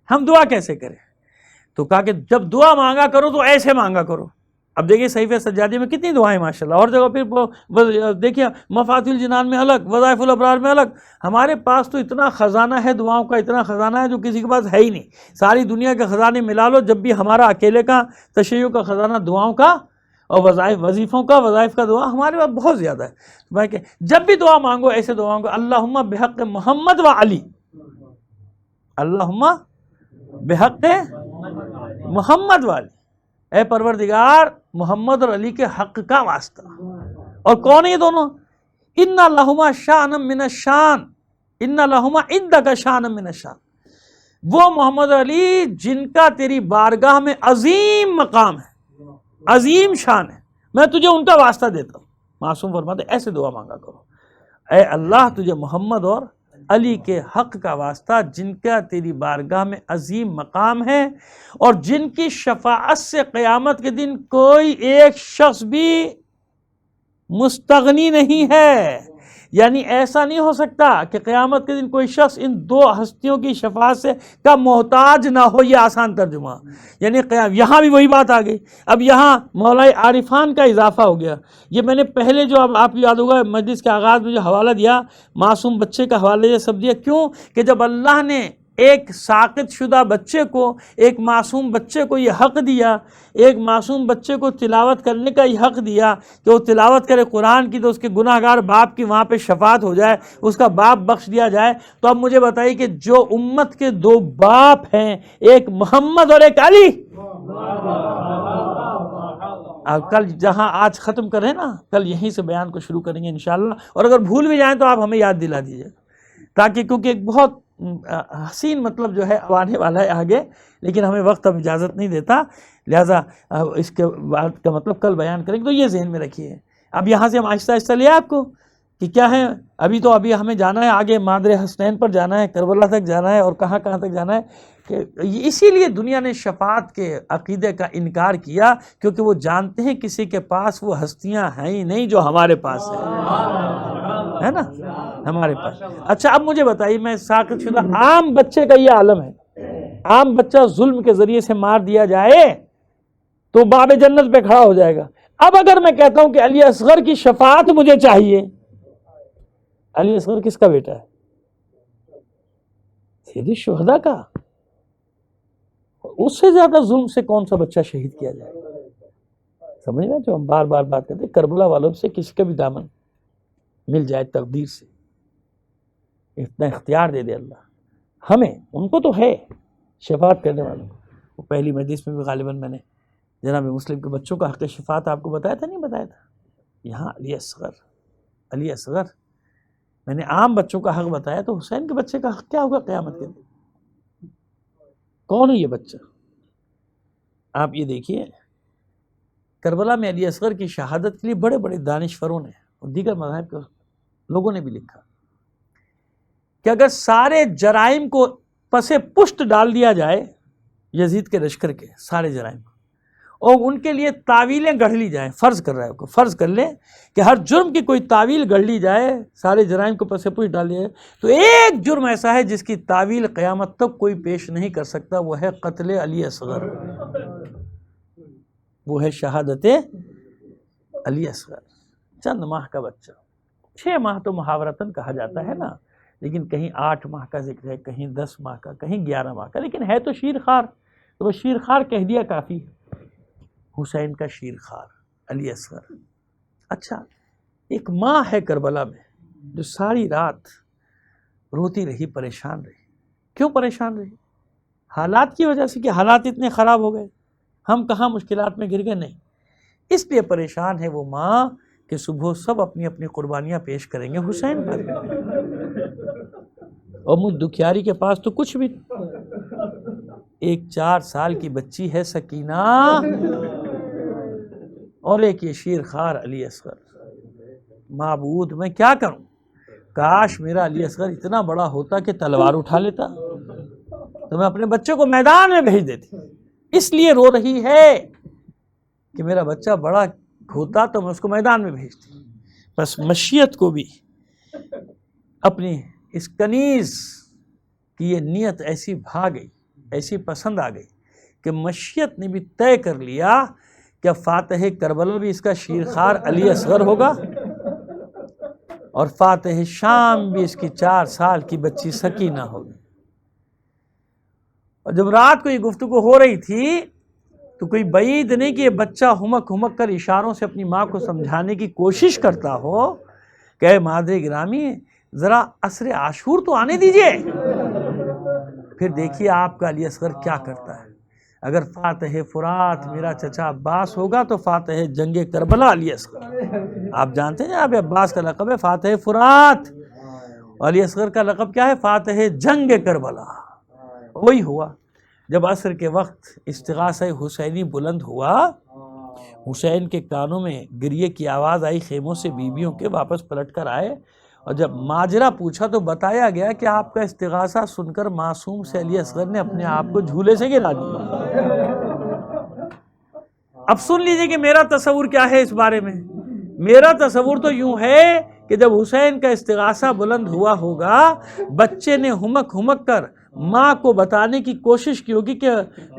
ہم دعا کیسے کریں؟ تو کہا کہ جب دعا مانگا کرو تو ایسے مانگا کرو۔ اب دیکھیے صحیفہ سجادی میں کتنی دعائیں ماشاءاللہ، اور جگہ پھر دیکھیے مفاتیح الجنان میں الگ، وظائف الابرار میں الگ۔ ہمارے پاس تو اتنا خزانہ ہے دعاؤں کا، اتنا خزانہ ہے جو کسی کے پاس ہے ہی نہیں۔ ساری دنیا کے خزانے ملا لو، جب بھی ہمارا اکیلے کا تشیع کا خزانہ دعاؤں کا اور وظیفوں کا، وظائف کا دعا ہمارے پاس بہت زیادہ ہے۔ میں کہ جب بھی دعا مانگو ایسے دعا مانگو، اللہم بحق محمد و علی، اللہم بحق محمد والی، اے پروردگار محمد اور علی کے حق کا واسطہ۔ اور کون ہے یہ دونوں؟ ان لہما شان من الشان، ان لہما عندک شان من الشان، وہ محمد اور علی جن کا تیری بارگاہ میں عظیم مقام ہے، عظیم شان ہے، میں تجھے ان کا واسطہ دیتا ہوں۔ معصوم فرماتے ایسے دعا مانگا کرو، اے اللہ تجھے محمد اور علی کے حق کا واسطہ جن کا تیری بارگاہ میں عظیم مقام ہے، اور جن کی شفاعت سے قیامت کے دن کوئی ایک شخص بھی مستغنی نہیں ہے۔ یعنی ایسا نہیں ہو سکتا کہ قیامت کے دن کوئی شخص ان دو ہستیوں کی شفاعت سے کا محتاج نہ ہو، یہ آسان ترجمہ۔ یعنی یہاں بھی وہی بات آ گئی، اب یہاں مولا عارفان کا اضافہ ہو گیا۔ یہ میں نے پہلے جو اب آپ کو یاد ہوگا مجلس کے آغاز میں جو حوالہ دیا، معصوم بچے کا حوالہ یہ سب دیا، کیوں کہ جب اللہ نے ایک ساقط شدہ بچے کو، ایک معصوم بچے کو یہ حق دیا، ایک معصوم بچے کو تلاوت کرنے کا یہ حق دیا کہ وہ تلاوت کرے قرآن کی، تو اس کے گناہ گار باپ کی وہاں پہ شفاعت ہو جائے، اس کا باپ بخش دیا جائے۔ تو اب مجھے بتائیے کہ جو امت کے دو باپ ہیں، ایک محمد اور ایک علی، کل جہاں آج ختم کریں نا، کل یہیں سے بیان کو شروع کریں گے انشاءاللہ، اور اگر بھول بھی جائیں تو آپ ہمیں یاد دلا دیجیے، تاکہ کیونکہ ایک بہت حسین مطلب جو ہے آنے والا ہے آگے، لیکن ہمیں وقت اب اجازت نہیں دیتا، لہٰذا اس کے بعد کا مطلب کل بیان کریں گے، تو یہ ذہن میں رکھیے۔ اب یہاں سے ہم آہستہ آہستہ لے آپ کو کہ کیا ہے، ابھی ہمیں جانا ہے آگے، مادر حسنین پر جانا ہے، کربلا تک جانا ہے، اور کہاں تک جانا ہے، کہ اسی لیے دنیا نے شفاعت کے عقیدے کا انکار کیا، کیونکہ وہ جانتے ہیں کسی کے پاس وہ ہستیاں ہیں ہی نہیں جو ہمارے پاس ہے نا، ہمارے پاس۔ اچھا اب مجھے بتائیے، میں ساقط شدہ عام بچے کا یہ عالم ہے، عام بچہ ظلم کے ذریعے سے مار دیا جائے تو باب جنت پہ کھڑا ہو جائے گا۔ اب اگر میں کہتا ہوں کہ علی اصغر کی شفاعت مجھے چاہیے، علی اصغر کس کا بیٹا ہے؟ سید الشہداء کا۔ اس سے زیادہ ظلم سے کون سا بچہ شہید کیا جائے؟ سمجھ رہے ہیں؟ جو ہم بار بار بات کرتے ہیں، کربلا والوں سے کسی کا بھی دامن مل جائے تقدیر سے، اتنا اختیار دے دے اللہ ہمیں، ان کو تو ہے شفاعت کرنے والوں کو۔ وہ پہلی مجلس میں بھی غالباً میں نے جناب مسلم کے بچوں کا حق شفاعت آپ کو بتایا تھا، نہیں بتایا تھا؟ یہاں علی اصغر میں نے عام بچوں کا حق بتایا، تو حسین کے بچے کا حق کیا ہوگا قیامت کے دن؟ کون ہے یہ بچہ؟ آپ یہ دیکھیے، کربلا میں علی اصغر کی شہادت کے لیے بڑے بڑے دانشوروں نے اور دیگر مذاہب کے لوگوں نے بھی لکھا کہ اگر سارے جرائم کو پس پشت ڈال دیا جائے، یزید کے لشکر کے سارے جرائم کو، اور ان کے لیے تعویلیں گڑھ لی جائیں، فرض کر رہا ہے، فرض کر لیں کہ ہر جرم کی کوئی تعویل گڑھ لی جائے، سارے جرائم کو پس پشت ڈال دیا جائے، تو ایک جرم ایسا ہے جس کی تعویل قیامت تک کوئی پیش نہیں کر سکتا، وہ ہے قتل علی اصغر، وہ ہے شہادت علی اصغر۔ چند ماہ کا بچہ، 6 ماہ تو محاورتاً کہا جاتا ہے نا، لیکن کہیں 8 ماہ کا ذکر ہے، کہیں 10 ماہ کا، کہیں 11 ماہ کا، لیکن ہے تو شیر خار، تو وہ شیر خار کہہ دیا کافی ہے۔ حسین کا شیر خار علی اصغر۔ اچھا، ایک ماں ہے کربلا میں جو ساری رات روتی رہی، پریشان رہی۔ کیوں پریشان رہی؟ حالات کی وجہ سے، کہ حالات اتنے خراب ہو گئے، ہم کہاں مشکلات میں گر گئے؟ نہیں، اس لیے پریشان ہے وہ ماں کہ صبح سب اپنی اپنی قربانیاں پیش کریں گے حسین پر، اور مجھ دکھیاری کے پاس تو کچھ بھی نہیں۔ ایک 4 سال کی بچی ہے سکینہ، اور ایک یہ شیر خار علی اصغر۔ معبود میں کیا کروں؟ کاش میرا علی اصغر اتنا بڑا ہوتا کہ تلوار اٹھا لیتا، تو میں اپنے بچے کو میدان میں بھیج دیتی۔ اس لیے رو رہی ہے کہ میرا بچہ بڑا ہوتا تو میں اس کو میدان میں بھیجتی۔ بس مشیت کو بھی اپنی اس کنیز کی یہ نیت ایسی بھا گئی، ایسی پسند آ گئی کہ مشیت نے بھی طے کر لیا کہ فاتح کربلا بھی اس کا شیرخوار علی اصغر ہوگا، اور فاتح شام بھی اس کی 4 سال کی بچی سکینہ ہوگی۔ اور جب رات کو یہ گفتگو ہو رہی تھی تو کوئی بعید نہیں کہ یہ بچہ ہمک ہمک کر اشاروں سے اپنی ماں کو سمجھانے کی کوشش کرتا ہو کہ اے مادر گرامی، ذرا عصر عاشور تو آنے دیجئے۔ پھر دیکھیے آپ کا علی اصغر کیا کرتا ہے۔ اگر فاتح فرات میرا چچا عباس ہوگا تو فاتح جنگ کربلا علی اصغر۔ آپ جانتے ہیں اب عباس کا لقب ہے فاتح فرات، اور علی اصغر کا لقب کیا ہے؟ فاتح جنگ کربلا۔ وہی ہوا جب عصر کے وقت استغاثہ حسینی بلند ہوا، حسین کے کانوں میں گریے کی آواز آئی خیموں سے بیویوں کے، واپس پلٹ کر آئے، اور جب ماجرا پوچھا تو بتایا گیا کہ آپ کا استغاثہ سن کر معصوم سے علی اصغر نے اپنے آپ کو جھولے سے گرا دیا۔ اب سن لیجئے کہ میرا تصور کیا ہے اس بارے میں۔ میرا تصور تو یوں ہے کہ جب حسین کا استغاثہ بلند ہوا ہوگا، بچے نے ہمک ہمک کر ماں کو بتانے کی کوشش کی ہوگی کہ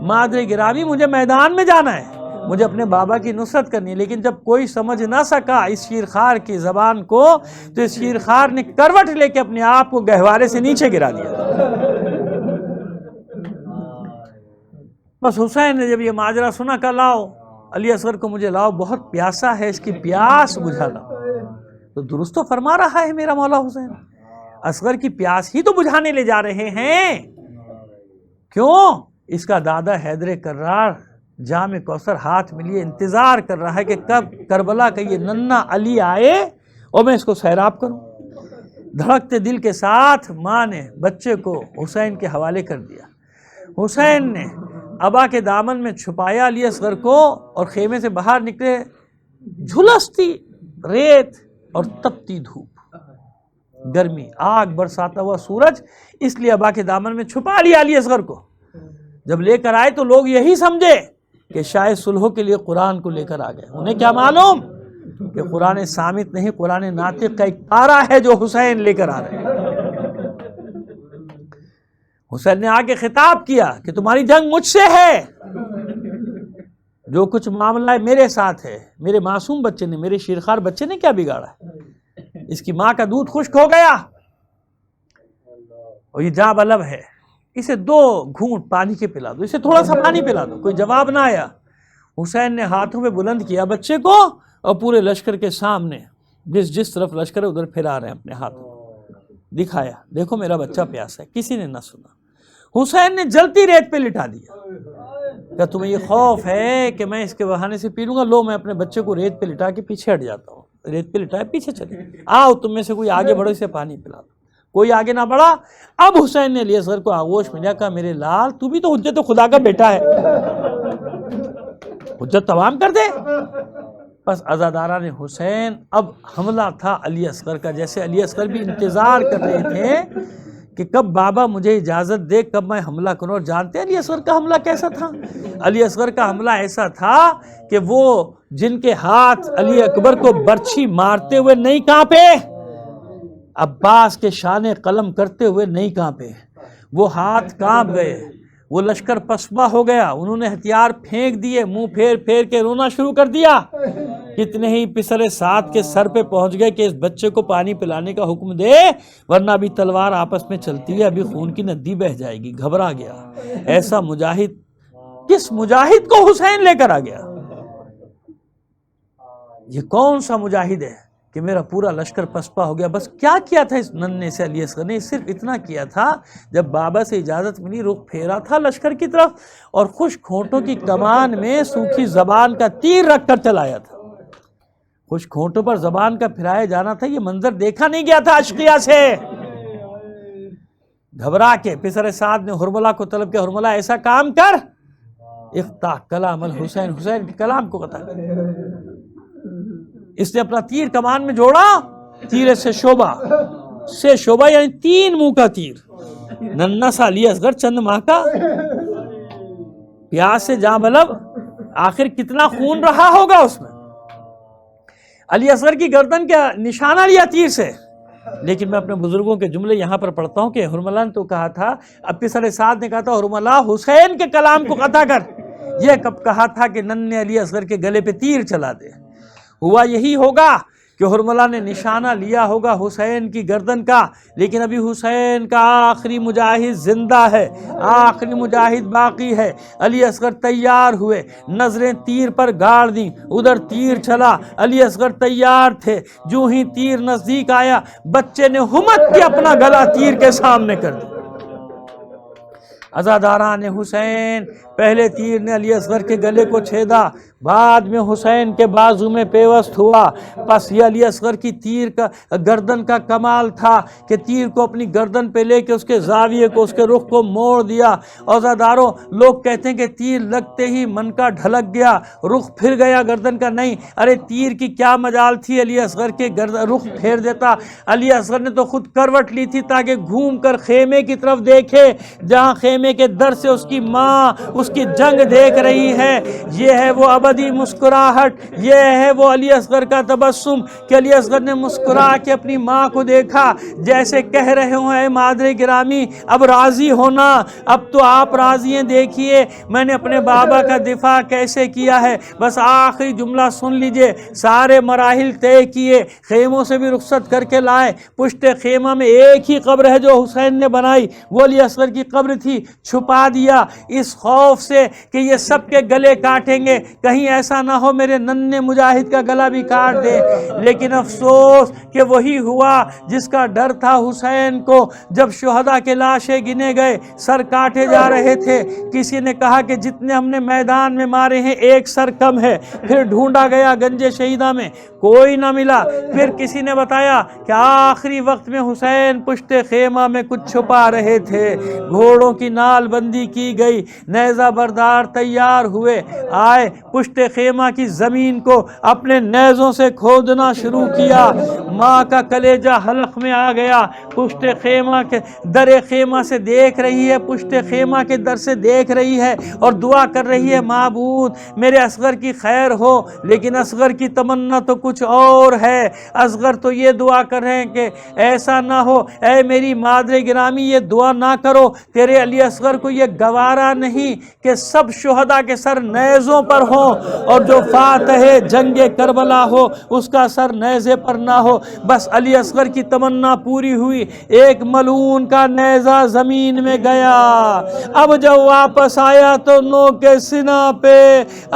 مادر گرامی مجھے میدان میں جانا ہے، مجھے اپنے بابا کی نصرت کرنی ہے، لیکن جب کوئی سمجھ نہ سکا اس شیرخوار کی زبان کو، تو اس شیرخوار نے کروٹ لے کے اپنے آپ کو گہوارے سے نیچے گرا دیا۔ بس حسین نے جب یہ ماجرا سنا کہ لاؤ علی اصغر کو مجھے لاؤ، بہت پیاسا ہے، اس کی پیاس بجھا لاؤ۔ تو درست تو فرما رہا ہے میرا مولا حسین، اصغر کی پیاس ہی تو بجھانے لے جا رہے ہیں۔ کیوں؟ اس کا دادا حیدر کرار جام کوثر ہاتھ میں لیے انتظار کر رہا ہے کہ کب کربلا کا یہ ننھا علی آئے اور میں اس کو سیراب کروں۔ دھڑکتے دل کے ساتھ ماں نے بچے کو حسین کے حوالے کر دیا۔ حسین نے ابا کے دامن میں چھپایا علی اصغر کو، اور خیمے سے باہر نکلے۔ جھلستی ریت اور تپتی دھوپ، گرمی، آگ برساتا ہوا سورج، اس لیے ابا کے دامن میں چھپا لیا علی اصغر کو۔ جب لے کر آئے تو لوگ یہی سمجھے کہ شاید صلح کے لیے قرآن کو لے کر آ گئے، انہیں کیا معلوم کہ قرآن صامت نہیں، قرآن ناطق کا ایک پارہ ہے جو حسین لے کر آ رہے ہیں۔ حسین نے آگے خطاب کیا کہ تمہاری جنگ مجھ سے ہے، جو کچھ معاملہ ہے میرے ساتھ ہے، میرے معصوم بچے نے، میرے شیرخوار بچے نے کیا بگاڑا ہے؟ اس کی ماں کا دودھ خشک ہو گیا اور یہ جاں بلب ہے، اسے 2 گھونٹ پانی کے پلا دو، اسے تھوڑا سا پانی پلا دو۔ کوئی جواب نہ آیا۔ حسین نے ہاتھوں میں بلند کیا بچے کو اور پورے لشکر کے سامنے، جس طرف لشکر ہے ادھر پھیلا رہے ہیں اپنے ہاتھوں کو، دکھایا دیکھو میرا بچہ پیاسا ہے۔ کسی نے نہ سنا۔ حسین نے جلتی ریت پہ لٹا دیا۔ کیا تمہیں یہ خوف ہے کہ میں اس کے بہانے سے پی لوں گا؟ لو میں اپنے بچے کو ریت پہ لٹا کے پیچھے ہٹ جاتا ہوں۔ ریت پہ لٹایا، پیچھے چلے، آؤ تم میں سے کوئی آگے بڑھو، اسے پانی پلا دو۔ کوئی آگے نہ بڑھا۔ اب حسین نے علی اصغر کو آغوش میں لیا، کہا میرے لال تو بھی تو حجت خدا کا بیٹا ہے، حجت تمام کر دے۔ بس عزاداران حسین اب حملہ تھا علی اصغر کا، جیسے علی اصغر بھی انتظار کر رہے تھے کہ کب بابا مجھے اجازت دے، کب میں حملہ کروں۔ اور جانتے ہیں علی اصغر کا حملہ کیسا تھا؟ علی اصغر کا حملہ ایسا تھا کہ وہ جن کے ہاتھ علی اکبر کو برچھی مارتے ہوئے نہیں کانپے، عباس کے شان قلم کرتے ہوئے نہیں کانپے، وہ ہاتھ کانپ گئے، وہ لشکر پسپا ہو گیا، انہوں نے ہتھیار پھینک دیے، منہ پھیر پھیر کے رونا شروع کر دیا۔ کتنے ہی پسر سات کے سر پہ پہنچ گئے کہ اس بچے کو پانی پلانے کا حکم دے، ورنہ ابھی تلوار آپس میں چلتی ہے، ابھی خون کی ندی بہہ جائے گی۔ گھبرا گیا۔ ایسا مجاہد، کس مجاہد کو حسین لے کر آ گیا؟ یہ کون سا مجاہد ہے کہ میرا پورا لشکر پسپا ہو گیا؟ بس کیا کیا تھا اس ننھے سے علی اصغر نے؟ صرف اتنا کیا تھا، جب بابا سے اجازت ملی رخ پھیرا تھا لشکر کی طرف اور خشک ہونٹوں کی کمان میں سوکھی زبان کا تیر رکھ کر چلایا تھا۔ خشک ہونٹوں پر زبان کا پھرایا جانا تھا، یہ منظر دیکھا نہیں گیا تھا اشقیاء سے۔ گھبرا کے پسر سعد نے حرملہ کو طلب کیا، حرملہ ایسا کام کر، اقطع کلام الحسین، حسین کے کلام کو قطع کر۔ اس نے اپنا تیر کمان میں جوڑا، تیر سے شعبہ یعنی 3 منہ کا تیر۔ ننھا سا علی اصغر، چند ماہ کا، پیاس سے جاں بلب، آخر کتنا خون رہا ہوگا اس میں۔ علی اصغر کی گردن کا نشانہ لیا تیر سے۔ لیکن میں اپنے بزرگوں کے جملے یہاں پر پڑھتا ہوں کہ حرملہ نے تو کہا تھا، اب پسر سعد نے کہا تھا حرملہ حسین کے کلام کو قطع کر، یہ کب کہا تھا کہ ننھے علی اصغر کے گلے پہ تیر چلا دے؟ ہوا یہی ہوگا کہ حرملہ نے نشانہ لیا ہوگا حسین کی گردن کا، لیکن ابھی حسین کا آخری مجاہد زندہ ہے، آخری مجاہد باقی ہے۔ علی اصغر تیار ہوئے، نظریں تیر پر گاڑ دیں، ادھر تیر چلا، علی اصغر تیار تھے۔ جو ہی تیر نزدیک آیا، بچے نے ہمت کی اپنا گلا تیر کے سامنے کر دیا۔ عزاداران حسین، پہلے تیر نے علی اصغر کے گلے کو چھیدا، بعد میں حسین کے بازو میں پیوست ہوا۔ پس یہ علی اصغر کی تیر کا گردن کا کمال تھا کہ تیر کو اپنی گردن پہ لے کے اس کے زاویے کو، اس کے رخ کو موڑ دیا۔ عزاداروں، لوگ کہتے ہیں کہ تیر لگتے ہی من کا ڈھلک گیا، رخ پھر گیا گردن کا، نہیں، ارے تیر کی کیا مجال تھی، علی اصغر کے رخ پھیر دیتا۔ علی اصغر نے تو خود کروٹ لی تھی تاکہ گھوم کر خیمے کی طرف دیکھے، جہاں خیمے کے در سے اس کی ماں اس کی جنگ دیکھ رہی ہے۔ یہ ہے وہ ابدی مسکراہٹ، یہ ہے وہ علی اصغر کا تبسم کہ علی اصغر نے مسکرا کے اپنی ماں کو دیکھا، جیسے کہہ رہے ہوں اے مادر گرامی اب راضی ہونا، اب تو آپ راضی ہیں، دیکھیے میں نے اپنے بابا کا دفاع کیسے کیا ہے۔ بس آخری جملہ سن لیجئے، سارے مراحل طے کیے، خیموں سے بھی رخصت کر کے لائے، پشت خیمہ میں ایک ہی قبر ہے جو حسین نے بنائی، وہ علی اصغر کی قبر تھی، چھپا دیا اس خوف سے کہ یہ سب کے گلے کاٹیں گے، کہیں ایسا نہ ہو میرے ننھے مجاہد کا گلا بھی کاٹ دے۔ لیکن افسوس کہ وہی ہوا جس کا ڈر تھا حسین کو۔ جب شہداء کے لاشیں گنے گئے، سر کاٹے جا رہے تھے، کسی نے کہا کہ جتنے ہم نے میدان میں مارے ہیں ایک سر کم ہے۔ پھر ڈھونڈا گیا گنج شہیدہ میں، کوئی نہ ملا۔ پھر کسی نے بتایا کہ آخری وقت میں حسین پشت خیمہ میں کچھ چھپا رہے تھے۔ گھوڑوں کی نال بندی کی گئی، نیزہ بردار تیار ہوئے، آئے، پشت پشت خیمہ کی زمین کو اپنے نیزوں سے کھودنا شروع کیا، ماں کا کلیجہ حلق میں آ گیا، پشت خیمہ کے در خیمہ سے دیکھ رہی ہے، پشت خیمہ کے در سے دیکھ رہی ہے اور دعا کر رہی ہے، معبود میرے اصغر کی خیر ہو، لیکن اصغر کی تمنا تو کچھ اور ہے۔ اصغر تو یہ دعا کر رہے ہیں کہ ایسا نہ ہو، اے میری مادر گرامی یہ دعا نہ کرو، تیرے علی اصغر کو یہ گوارا نہیں کہ سب شہداء کے سر نیزوں پر ہوں، اور جو فاتح جنگ کربلا ہو اس کا سر نیزے پر نہ ہو۔ بس علی اصغر کی تمنا پوری ہوئی، ایک ملعون کا نیزہ زمین میں گیا۔ اب جب واپس آیا تو نو کے سینہ پہ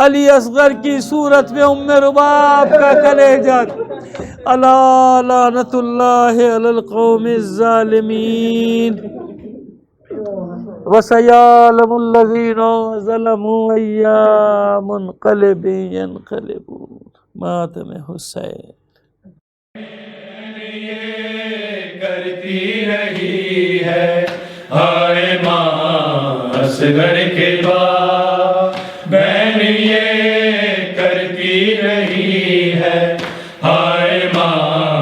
علی اصغر کی صورت میں ام رباب کا کلیجہ۔ الا لعنت اللہ علی القوم الظالمین وسيعلم الذين ظلموا أي منقلب ينقلبون۔ ماتم حسین کرتی رہی ہے ہائے ماں اصغر کے بعد، بہن یہ کرتی رہی ہے ہائے ماں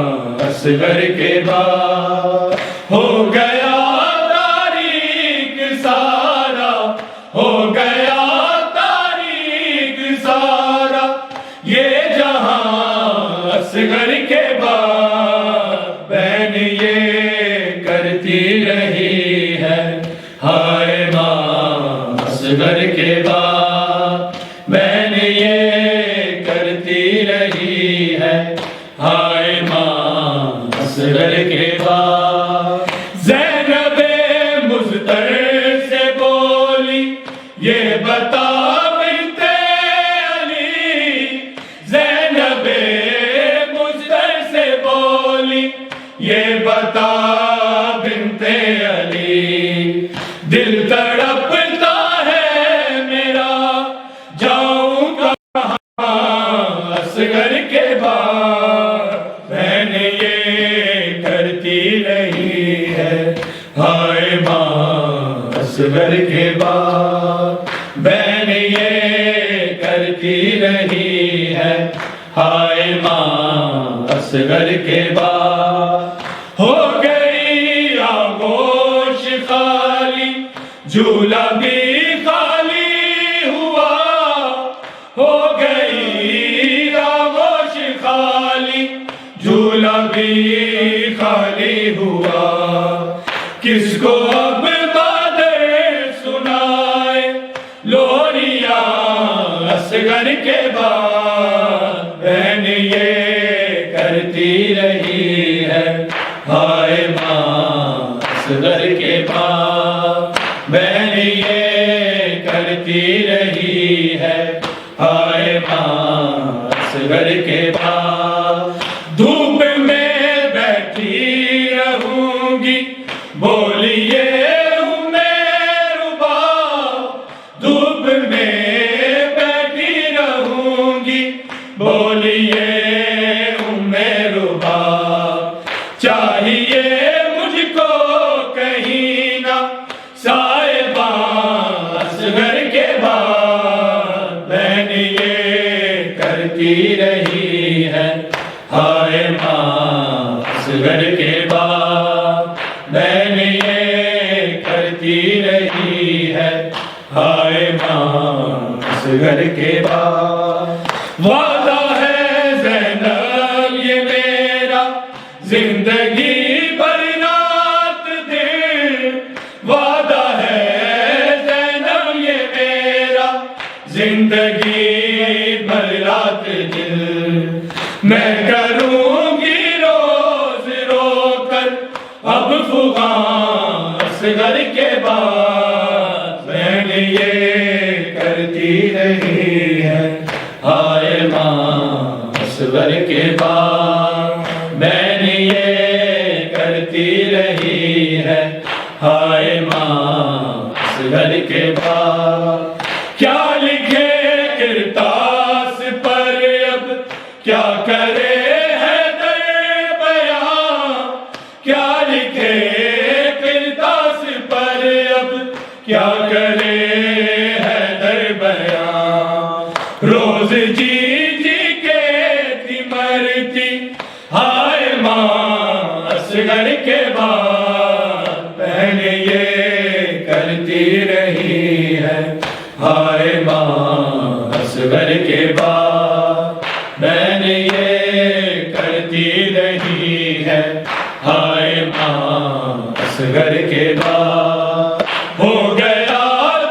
اصغر کے بعد، ہو گیا تاریک سارا، ہو گیا تاریک سارا یہ جہاں اصغر کے بعد، بہن یہ کرتی رہی ہے ہائے ماں اصغر کے بعد، بہن یہ کرتی رہی ہے ہائے ماں اصغر کے بعد۔ زینب مضطر سے بولی یہ بتا بنت علی، زینب مضطر سے بولی یہ بتا بنت علی، دل تڑپتا ہے میرا جاؤں کہاں اصغر کے بعد، بہن یہ کرتی رہی ہے ہائے ماں اصغر کے بعد، بہن یہ کرتی رہی ہے ہائے ماں اصغر کے بعد، ہو گئی آغوش خالی جھولا بھی خالی ہوا، ہو گئی آغوش خالی جھولا بھی خالی ہوا، کس کو اب بادر سنائے لوریاں اصغر کے بعد، بہن یہ کرتی رہی ہے ہائے ماں اصغر کے بعد، بہن یہ کرتی رہی ہے ہائے ماں اصغر کے بعد، دھوپ میں بیٹھی رہوں گی بولیے ام رباب، دھوپ میں بیٹھی رہوں گی بولیے ام رباب، چاہیے مجھ کو کہیں نہ صاحبان اصغر کے بعد، بہن یہ کرتی رہی ہے ہائے ماں اصغر کے بعد، بہن یہ کرتی رہی ہے ہائے ماں اصغر کے بعد، وعدہ ہے زینب یہ میرا زندگی بھر رات دن، وعدہ ہے زینب یہ میرا زندگی بھر رات دن، میں کروں گی روز رو کر اب فغاں اصغر کے بعد، بہن یہ کرتی رہی ہے ہائے ماں اصغر کے بعد، بہن یہ کرتی رہی ہے ہائے ماں اصغر کے بعد، کیا لکھے کرتاس پر اب کیا کرے حیدر بیان، کیا لکھے کرتاس پر اب کیا کرے حیدر بیان، روز اصغر کے بعد بہن یہ کرتی رہی ہے، ہائے ماں اصغر کے بعد بہن یہ کرتی رہی ہے، ہائے ماں اصغر کے بعد ہو گیا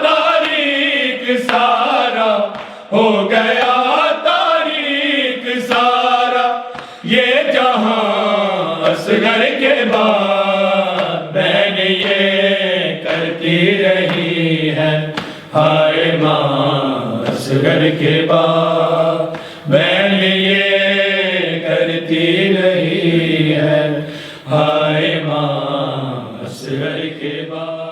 تاریک سارا، ہو گیا تاریک سارا یہ جہاں اصغر کے بعد بہن یہ کرتی رہی ہے، ہائے ماں اصغر کے بعد بہن یہ کرتی رہی ہے، ہائے ماں اصغر کے بعد